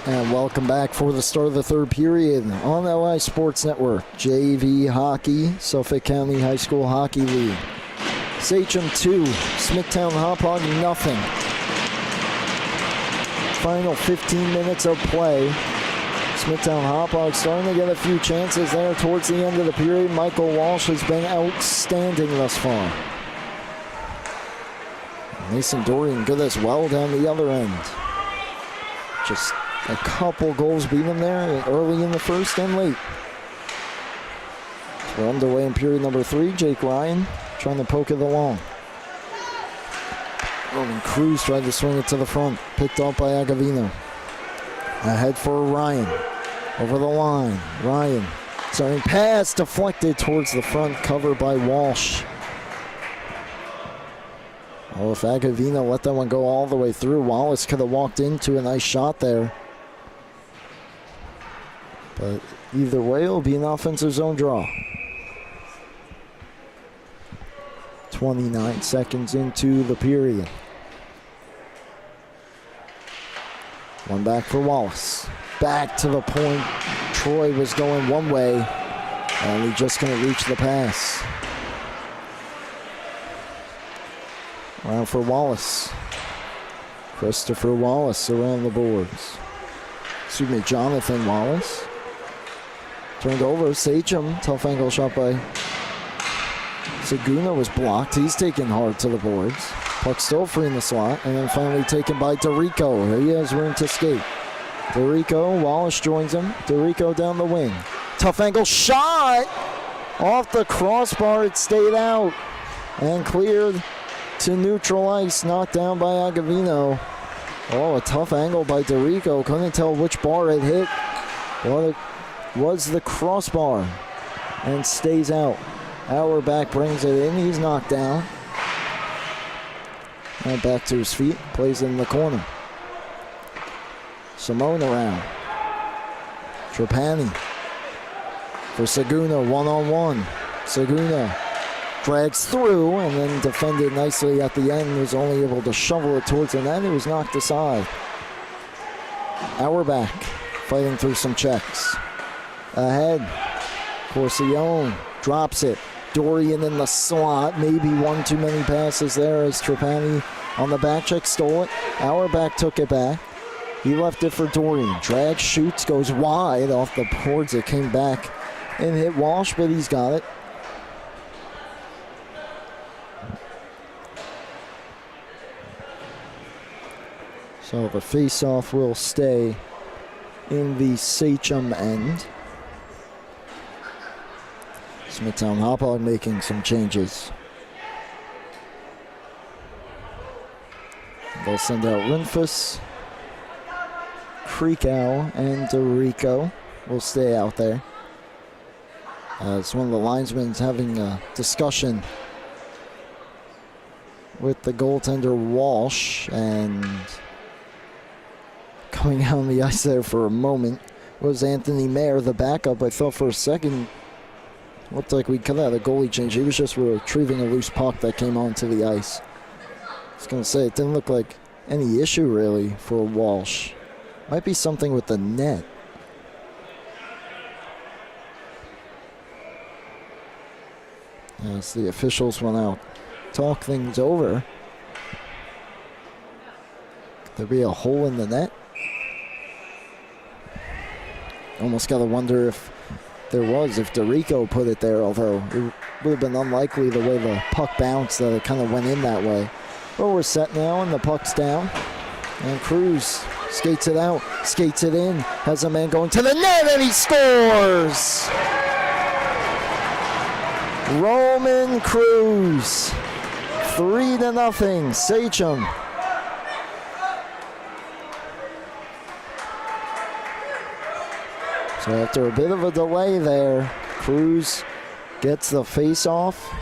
And welcome back for the start of the third period on LI Sports Network. JV Hockey, Suffolk County High School Hockey League. Sachem 2, Smithtown Hauppauge nothing. Final 15 minutes of play. Smithtown Hauppauge starting to get a few chances there towards the end of the period. Michael Walsh has been outstanding thus far. Mason Dorian good as well down the other end. Just a couple goals beat him there early in the first and late. We're underway in period number 3. Jake Ryan trying to poke it along. And Cruz tried to swing it to the front. Picked up by Agavino. Ahead for Ryan. Over the line. Ryan. Starting pass deflected towards the front. Covered by Walsh. Oh, if Agavino let that one go all the way through, Wallace could have walked into a nice shot there. But either way, it'll be an offensive zone draw. 29 seconds into the period. One back for Wallace. Back to the point. Troy was going one way, and he just couldn't reach the pass. Around for Wallace. Christopher Wallace around the boards. Excuse me, Jonathan Wallace. Turned over, Sachem. Tough angle shot by Saguna was blocked. He's taken hard to the boards. Puck still free in the slot, and then finally taken by DeRico. He has room to skate. DeRico, Wallace joins him. DeRico down the wing. Tough angle shot! Off the crossbar, it stayed out. And cleared to neutral ice, knocked down by Agavino. Oh, a tough angle by DeRico. Couldn't tell which bar it hit. Well, it was the crossbar. And stays out. Auerbach brings it in. He's knocked down. And back to his feet. Plays in the corner. Simone around. Trapani. For Saguna, one-on-one. Saguna drags through and then defended nicely at the end. Was only able to shovel it towards the net. It was knocked aside. Auerbach fighting through some checks. Ahead. Corcione drops it. Dorian in the slot. Maybe one too many passes there as Trapani on the back check stole it. Auerbach took it back. He left it for Dorian. Drag, shoots, goes wide off the boards. It came back and hit Walsh, but he's got it. So the face-off will stay in the Sachem end. Smithtown Hauppauge making some changes. They'll send out Rinfus, Creekow, and DeRico will stay out there. As one of the linesmen is having a discussion with the goaltender Walsh, and coming out on the ice there for a moment was Anthony Mayer, the backup. I thought for a second looked like we could have had a goalie change. He was just retrieving a loose puck that came onto the ice. I was going to say, it didn't look like any issue really for Walsh. Might be something with the net. As the officials went out, talk things over. Could there be a hole in the net? Almost got to wonder if there was, if DeRico put it there, although it would have been unlikely the way the puck bounced that it kind of went in that way. But we're set now, and the puck's down. And Cruz skates it out, skates it in, has a man going to the net, and he scores! Roman Cruz, 3-0, Sachem. So after a bit of a delay there, Cruz gets the face-off,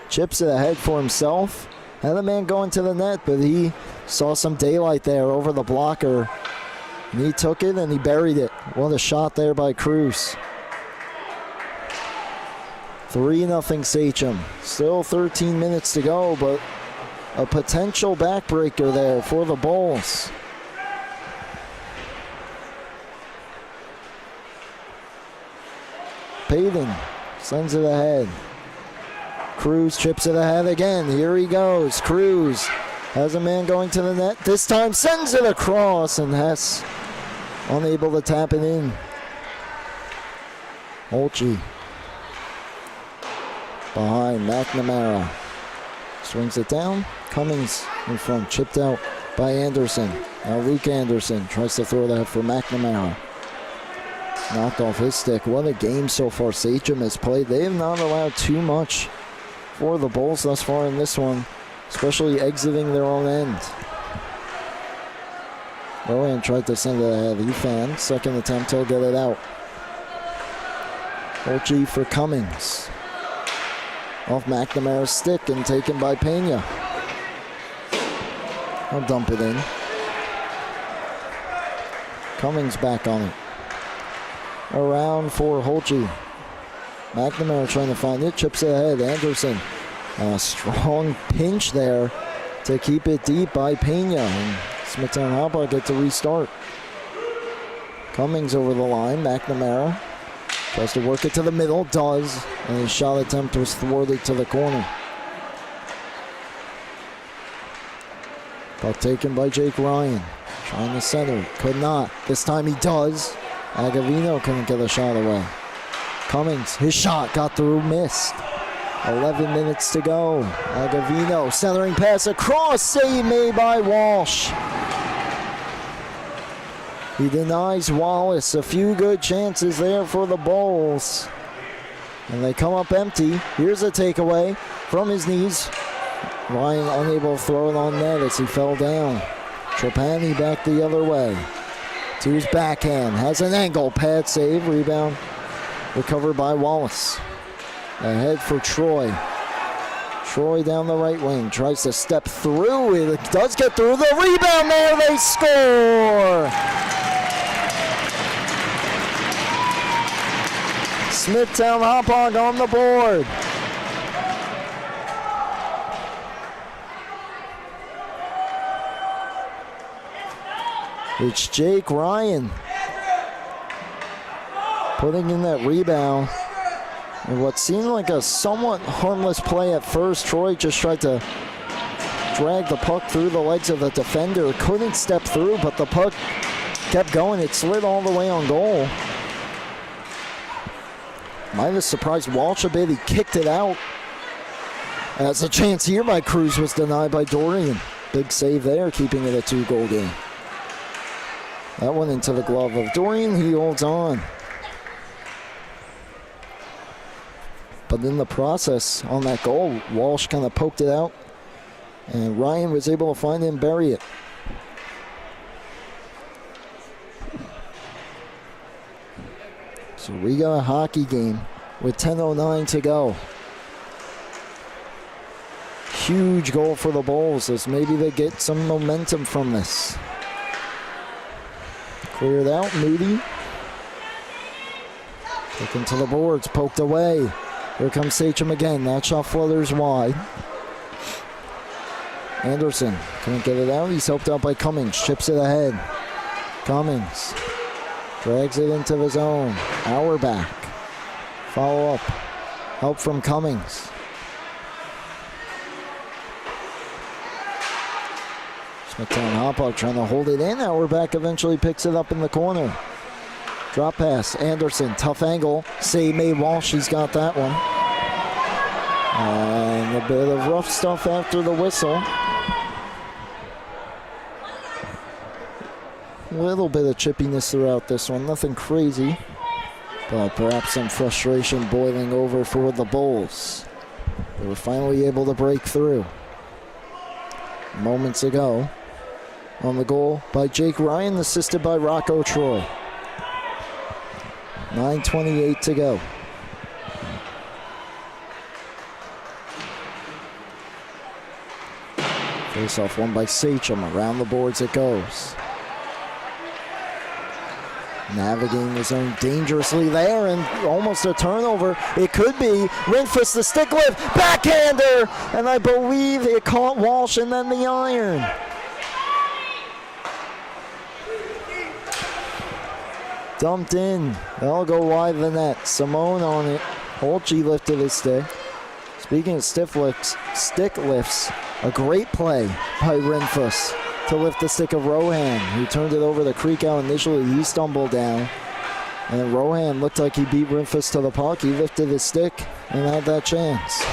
chips it ahead for himself. Had a man going to the net, but he saw some daylight there over the blocker. And he took it and he buried it. What a shot there by Cruz. 3-0 Sachem. Still 13 minutes to go, but a potential backbreaker there for the Bulls. Payton sends it ahead. Cruz chips it ahead again. Here he goes. Cruz has a man going to the net. This time sends it across, and Hess unable to tap it in. Holtje behind McNamara. Swings it down. Cummings in front. Chipped out by Anderson. Now Luke Anderson tries to throw that for McNamara. Knocked off his stick. What a game so far Sachem has played. They have not allowed too much for the Bulls thus far in this one. especially exiting their own end. Rowan tried to send it ahead. He fanned. Second attempt, he'll get it out. Hauppauge for Cummings. Off McNamara's stick and taken by Pena. He'll dump it in. Cummings back on it. Around for Hauppauge. McNamara trying to find it. Chips it ahead. Anderson. A strong pinch there to keep it deep by Pena. And Smithtown Hauppauge get to restart. Cummings over the line. McNamara tries to work it to the middle. Does. And his shot attempt was thwarted to the corner. Puck taken by Jake Ryan. Trying to center. Could not. This time he does. Agavino couldn't get a shot away. Cummings, his shot got through, missed. 11 minutes to go. Agavino centering pass across, save made by Walsh. He denies Wallace. A few good chances there for the Bulls. And they come up empty. Here's a takeaway from his knees. Ryan unable to throw it on net as he fell down. Trapani back the other way. To his backhand. Has an angle. Pad save. Rebound. Recovered by Wallace. Ahead for Troy. Troy down the right wing. Tries to step through. It does get through. The rebound there. They score. Smithtown Hauppauge on the board. It's Jake Ryan putting in that rebound. And what seemed like a somewhat harmless play at first, Troy just tried to drag the puck through the legs of the defender. Couldn't step through, but the puck kept going. It slid all the way on goal. Might have surprised Walsh a bit. He kicked it out. As a chance here by Cruz was denied by Dorian. Big save there, keeping it a 2-goal game. That went into the glove of Dorian. He holds on. But in the process on that goal, Walsh kind of poked it out. And Ryan was able to find it and bury it. So we got a hockey game with 10:09 to go. Huge goal for the Bulls as maybe they get some momentum from this. Cleared out, Moody. Taken to the boards, poked away. Here comes Sachem again. That shot flutters wide. Anderson couldn't get it out. He's helped out by Cummings. Chips it ahead. Cummings drags it into the zone. Auerbach. Follow up. Help from Cummings. Smithtown Hauppauge trying to hold it in. Auerbach eventually picks it up in the corner. Drop pass. Anderson. Tough angle. Save made Walsh. He's got that one. And a bit of rough stuff after the whistle. A little bit of chippiness throughout this one. Nothing crazy. But perhaps some frustration boiling over for the Bulls. They were finally able to break through. Moments ago. On the goal by Jake Ryan, assisted by Rocco Troy. 9:28 to go. Face-off won by Sachem. Around the boards it goes. Navigating the zone dangerously there and almost a turnover. It could be. Rinfus the stick lift. Backhander! And I believe it caught Walsh and then the iron. Dumped in. They'll go wide of the net. Simone on it. Hauppauge lifted his stick. Speaking of stick lifts, a great play by Rinfus to lift the stick of Rohan, who turned it over to Creekout initially. He stumbled down. And Rohan looked like he beat Rinfus to the puck. He lifted his stick and had that chance.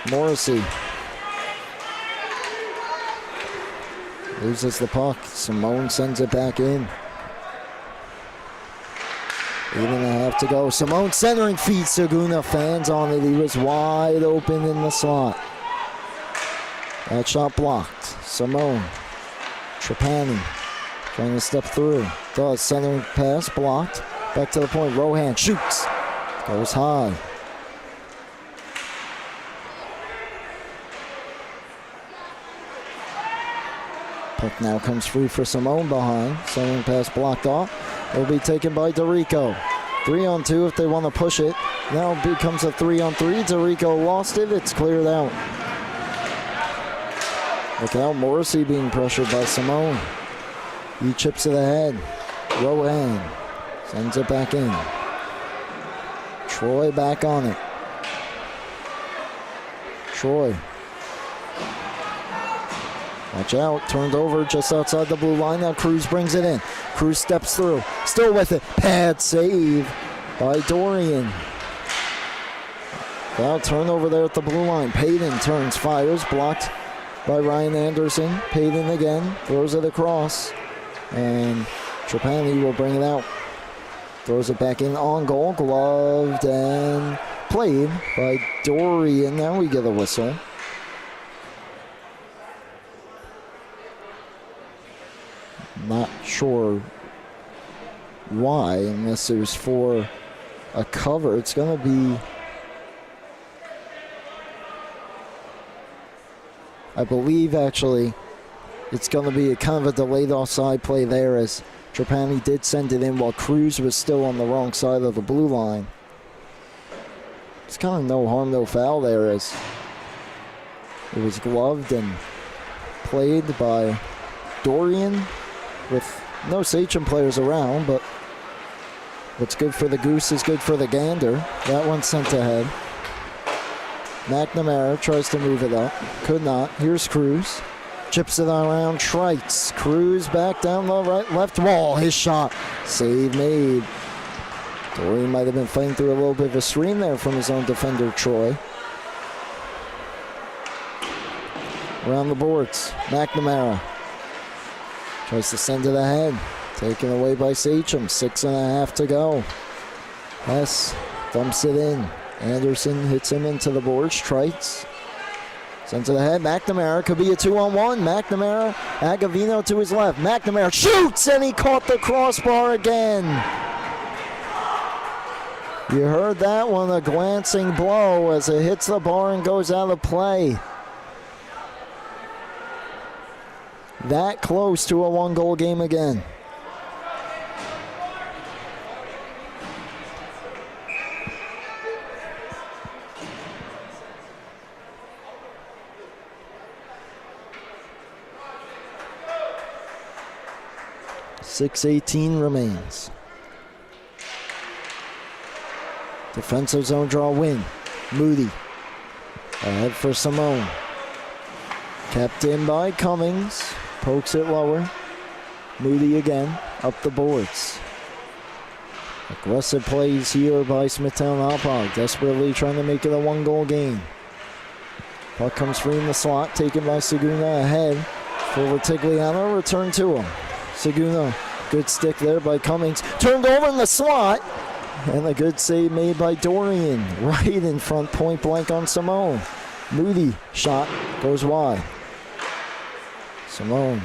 Morrissey loses the puck. Simone sends it back in. 8.5 to go. Simone centering feed. Saguna fans on it. He was wide open in the slot. That shot blocked. Simone. Trapani trying to step through. Does. Centering pass blocked. Back to the point. Rohan shoots. Goes high. Puck now comes free for Simone behind. Centering pass blocked off. It'll be taken by DeRico. 3-on-2 if they want to push it. Now it becomes a 3-on-3. DeRico lost it. It's cleared out. Look out, Morrissey being pressured by Simone. He chips it ahead. Rowan sends it back in. Troy back on it. Troy. Watch out, turned over just outside the blue line. Now Cruz brings it in. Cruz steps through, still with it. Pad save by Dorian. Now turnover there at the blue line. Payton turns, fires, blocked by Ryan Anderson. Payton again, throws it across. And Trapani will bring it out. Throws it back in on goal, gloved and played by Dorian. Now we get a whistle. Not sure why, unless it was for a cover. It's going to be, I believe actually, it's going to be a kind of a delayed offside play there, as Trapani did send it in while Cruz was still on the wrong side of the blue line. It's kind of no harm, no foul there, as it was gloved and played by Dorian, with no Sachem players around, but what's good for the goose is good for the gander. That one sent ahead. McNamara tries to move it up. Could not. Here's Cruz. Chips it around Trites. Cruz back down the left wall. His shot. Save made. Dorian might have been fighting through a little bit of a screen there from his own defender, Troy. Around the boards. McNamara tries to send it ahead. Taken away by Sachem. 6.5 to go. Hess dumps it in. Anderson hits him into the boards. Trites sends it ahead. McNamara could be a 2-on-1. McNamara, Agavino to his left. McNamara shoots, and he caught the crossbar again. You heard that one, a glancing blow as it hits the bar and goes out of play. That close to a 1-goal game again. .6:18 remains. Defensive zone draw win. Moody ahead for Simone. Kept in by Cummings. Pokes it lower. Moody again up the boards. Aggressive plays here by Smithtown Hauppauge, desperately trying to make it a 1-goal game. Puck comes free in the slot, taken by Saguna ahead for Retigliano. Return to him. Saguna, good stick there by Cummings. Turned over in the slot. And a good save made by Dorian. Right in front, point blank on Simone. Moody shot goes wide. Simone.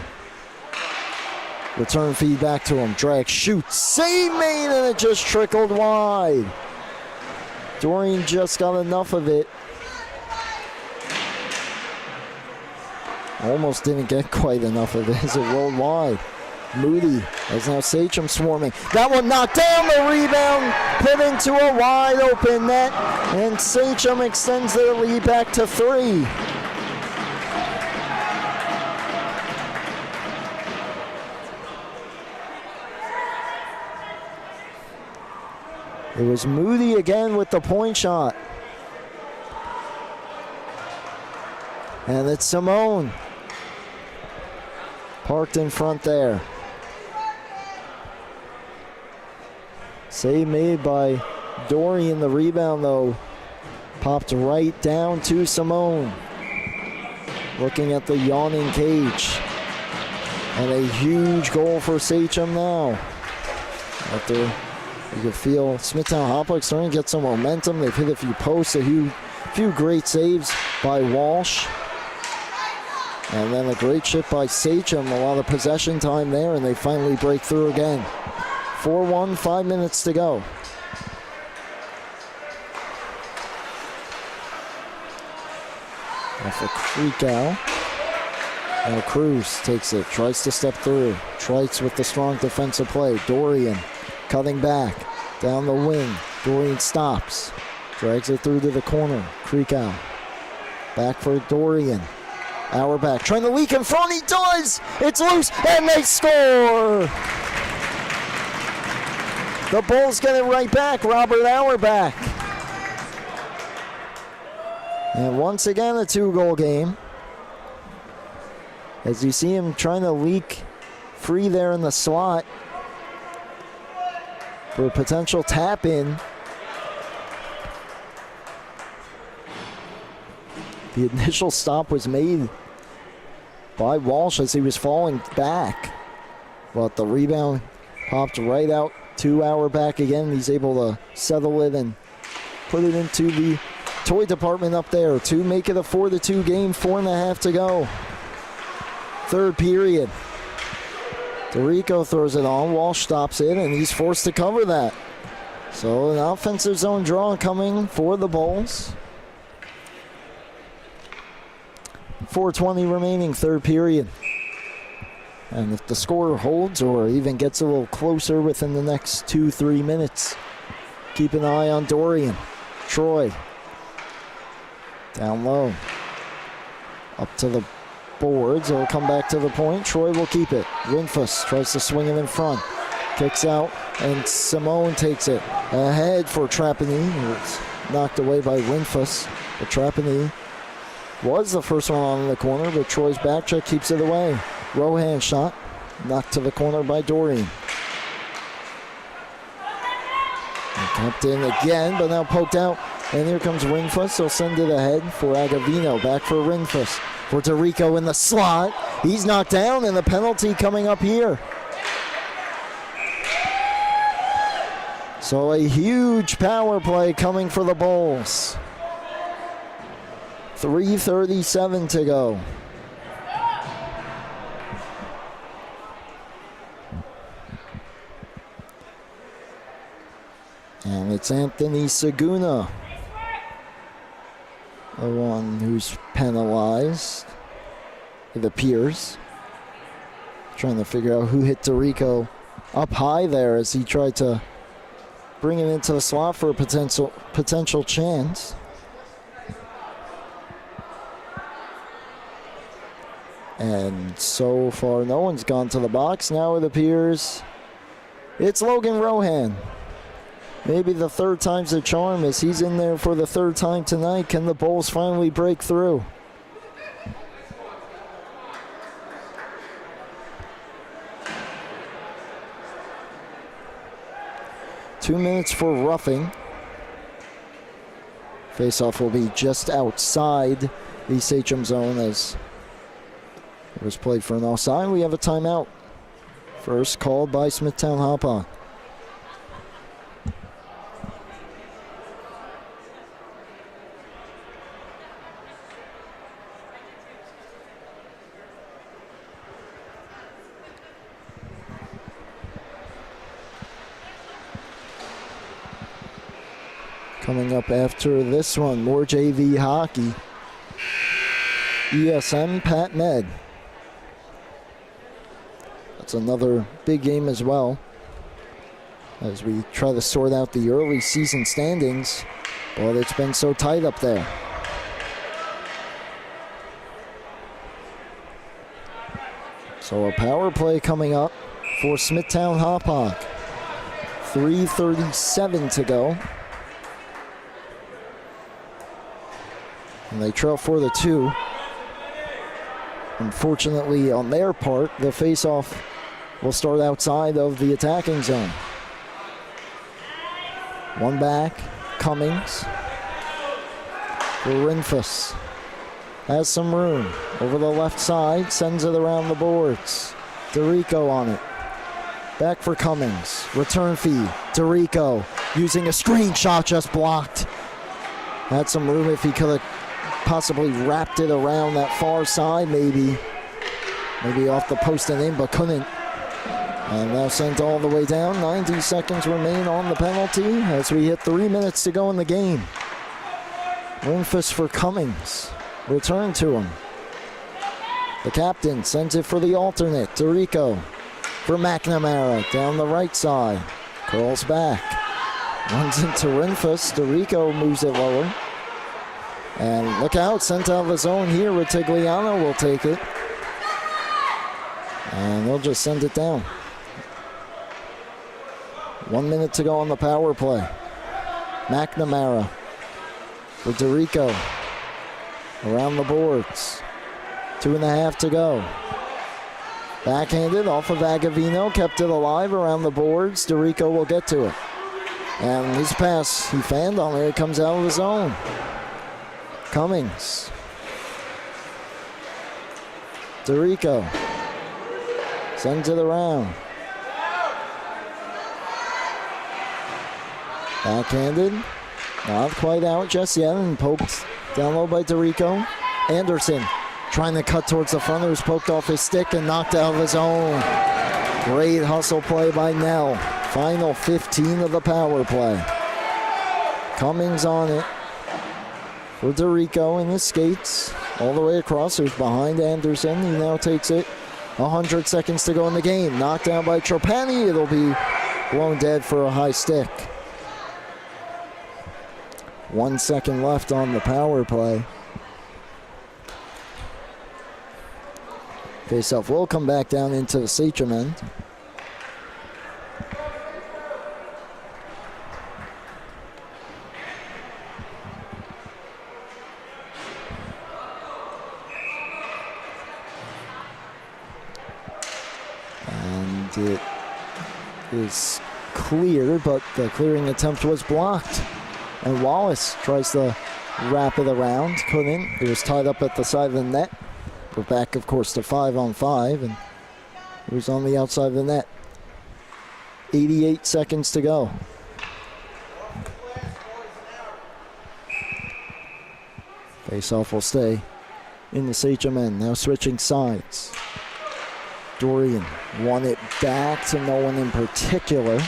Return feed back to him. Drag, shoots. Save made, and it just trickled wide. Dorian just got enough of it. Almost didn't get quite enough of it as it rolled wide. Moody has now Sachem swarming. That one knocked down, the rebound, put into a wide open net, and Sachem extends their lead back to 3. It was Moody again with the point shot. And it's Simone. Parked in front there. Save made by Dorian. The rebound, though, popped right down to Simone. Looking at the yawning cage. And a huge goal for Sachem now. After You can feel Smithtown Hauppauge starting to get some momentum. They've hit a few posts, a few great saves by Walsh. And then a great shot by Sachem, a lot of possession time there, and they finally break through again. 4-1, 5 minutes to go. Off a creek out. Now Cruz takes it, tries to step through. Trites with the strong defensive play. Dorian cutting back, down the wing. Dorian stops, drags it through to the corner. Creek out. Back for Dorian. Auerbach trying to leak in front. He does! It's loose, and they score! The Bulls get it right back. Robert Auerbach. And once again, a 2-goal game. As you see him trying to leak free there in the slot for a potential tap-in. The initial stop was made by Walsh as he was falling back. But the rebound popped right out to Auerbach again. He's able to settle it and put it into the toy department up there to make it a 4-2 game, 4.5 to go. Third period. DeRico throws it on. Walsh stops it, and he's forced to cover that. So an offensive zone draw coming for the Bulls. 4:20 remaining, third period. And if the score holds or even gets a little closer within the next 2-3 minutes, keep an eye on Dorian. Troy. Down low. Up to the boards. It'll come back to the point. Troy will keep it. Winfus tries to swing it in front. Kicks out, and Simone takes it. Ahead for Trapani. It's knocked away by Winfus. But Trapani was the first one on in the corner, but Troy's back check keeps it away. Rohan shot. Knocked to the corner by Dorian. Kept in again, but now poked out. And here comes Ringfuss. They'll send it ahead for Agavino. Back for Ringfuss. For DeRico in the slot. He's knocked down, and the penalty coming up here. So a huge power play coming for the Bulls. 3:37 to go. And it's Anthony Saguna, the one who's penalized, it appears. Trying to figure out who hit DeRico up high there as he tried to bring it into the slot for a potential chance. And so far, no one's gone to the box. Now it appears it's Logan Rohan. Maybe the third time's the charm as he's in there for the third time tonight. Can the Bulls finally break through? Two minutes for roughing. Faceoff will be just outside the Sachem zone as it was played for an offside. We have a timeout. First called by Smithtown Hauppauge. Coming up after this one, more JV hockey. ESM Pat Med. That's another big game as well, as we try to sort out the early season standings. But it's been so tight up there. So a power play coming up for Smithtown Hauppauge. 3:37 to go. And they trail for the 2. Unfortunately, on their part, the faceoff will start outside of the attacking zone. One back, Cummings. For Rinfus. Has some room. Over the left side, sends it around the boards. DeRico on it. Back for Cummings. Return feed. DeRico using a screen shot, just blocked. Had some room if he could have possibly wrapped it around that far side, maybe off the post and in, but couldn't. And now sent all the way down. 90 seconds remain on the penalty as we hit 3 minutes to go in the game. Ringfist for Cummings. Return to him. The captain sends it for the alternate. DeRico for McNamara down the right side. Curls back. Runs into Ringfist. DeRico moves it lower. And look out, sent out of the zone here. Ritigliano will take it. And they'll just send it down. 1 minute to go on the power play. McNamara for DeRico. Around the boards. 2.5 to go. Backhanded off of Agavino. Kept it alive around the boards. DeRico will get to it. And his pass, he fanned on it. It comes out of the zone. Cummings. DeRico. Sends it around. Backhanded. Not quite out just yet. And poked down low by DeRico. Anderson trying to cut towards the front. It was poked off his stick and knocked out of his own. Great hustle play by Nell. Final 15 of the power play. Cummings on it for DeRico in his skates. All the way across. There's behind Anderson. He now takes it. 100 seconds to go in the game. Knocked down by Trapani. It'll be blown dead for a high stick. 1 second left on the power play. Faceoff will come back down into the Sachem end. And it is clear, but the clearing attempt was blocked. And Wallace tries to wrap it around. Couldn't. It was tied up at the side of the net. We're back, of course, to 5-on-5, and it was on the outside of the net. 88 seconds to go. Faceoff will stay in the Sachem end. Now switching sides. Dorian won it back to no one in particular.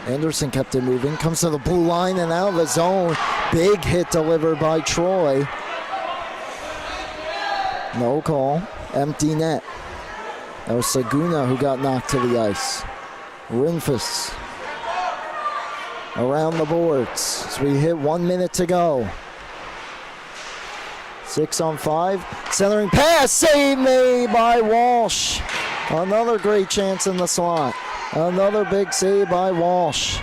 Anderson kept it moving. Comes to the blue line and out of the zone. Big hit delivered by Troy. No call. Empty net. That was Saguna who got knocked to the ice. Ringfist around the boards as we hit 1 minute to go. 6-on-5. Centering pass. Save made by Walsh. Another great chance in the slot. Another big save by Walsh.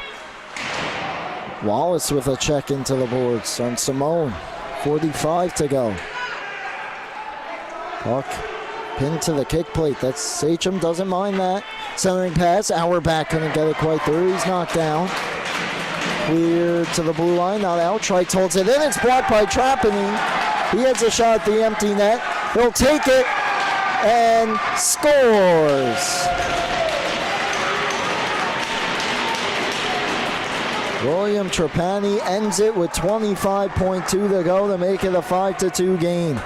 Wallace with a check into the boards on Simone. 45 to go. Puck pinned to the kick plate. That's Sachem, doesn't mind that. Centering pass. Auerbach couldn't get it quite through. He's knocked down. Clear to the blue line. Not out. Trike holds it in. It's blocked by Trapani. He has a shot at the empty net. He'll take it and scores. William Trapani ends it with 25.2 to go to make it a 5-2 game.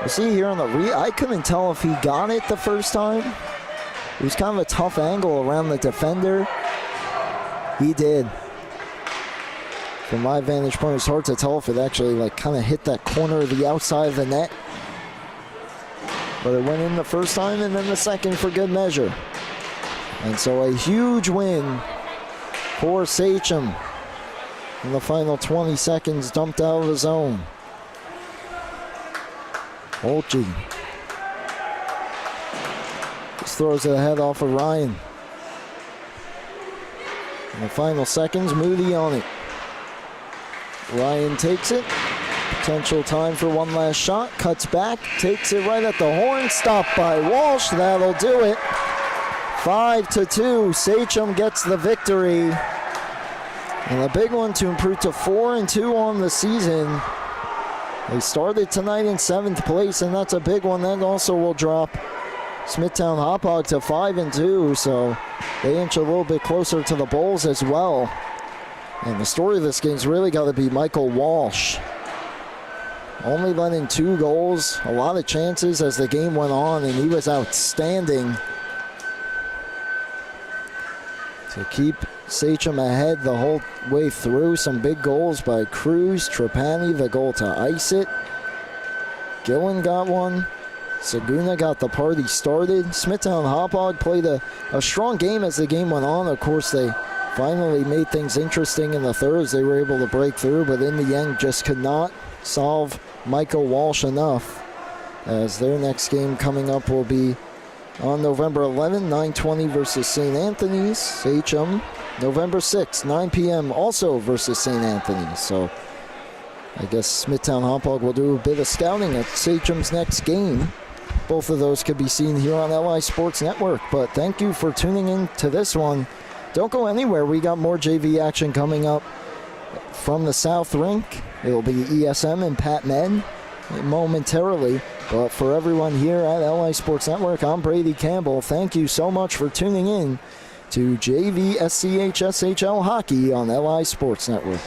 You see here on the I couldn't tell if he got it the first time. It was kind of a tough angle around the defender. He did. From my vantage point, it's hard to tell if it actually kind of hit that corner of the outside of the net. But it went in the first time and then the second for good measure. And so a huge win for Sachem in the final 20 seconds, dumped out of the zone. Holtje just throws it ahead off of Ryan. In the final seconds, Moody on it. Ryan takes it. Potential time for one last shot. Cuts back, takes it right at the horn. Stopped by Walsh. That'll do it. 5-2. Sachem gets the victory. And a big one to improve to 4-2 on the season. They started tonight in 7th place, and that's a big one. That also will drop Smithtown Hauppauge to 5-2, so they inch a little bit closer to the Bulls as well. And the story of this game's really got to be Michael Walsh. Only letting 2 goals, a lot of chances as the game went on, and he was outstanding to keep Sachem ahead the whole way through. Some big goals by Cruz, Trapani, the goal to ice it. Gillen got one. Saguna got the party started. Smithtown Hauppauge played a strong game as the game went on. Of course, they finally made things interesting in the thirds. They were able to break through, but in the end just could not solve Michael Walsh enough, as their next game coming up will be on November 11, 9:20 versus St. Anthony's. Sachem, November 6, 9 p.m. also versus St. Anthony's. So I guess Smithtown Hauppauge will do a bit of scouting at Sachem's next game. Both of those could be seen here on LI Sports Network. But thank you for tuning in to this one. Don't go anywhere. We got more JV action coming up from the South Rink. It'll be ESM and Pat Men momentarily. But for everyone here at LI Sports Network, I'm Brady Campbell. Thank you so much for tuning in to JV SCHSHL Hockey on LI Sports Network.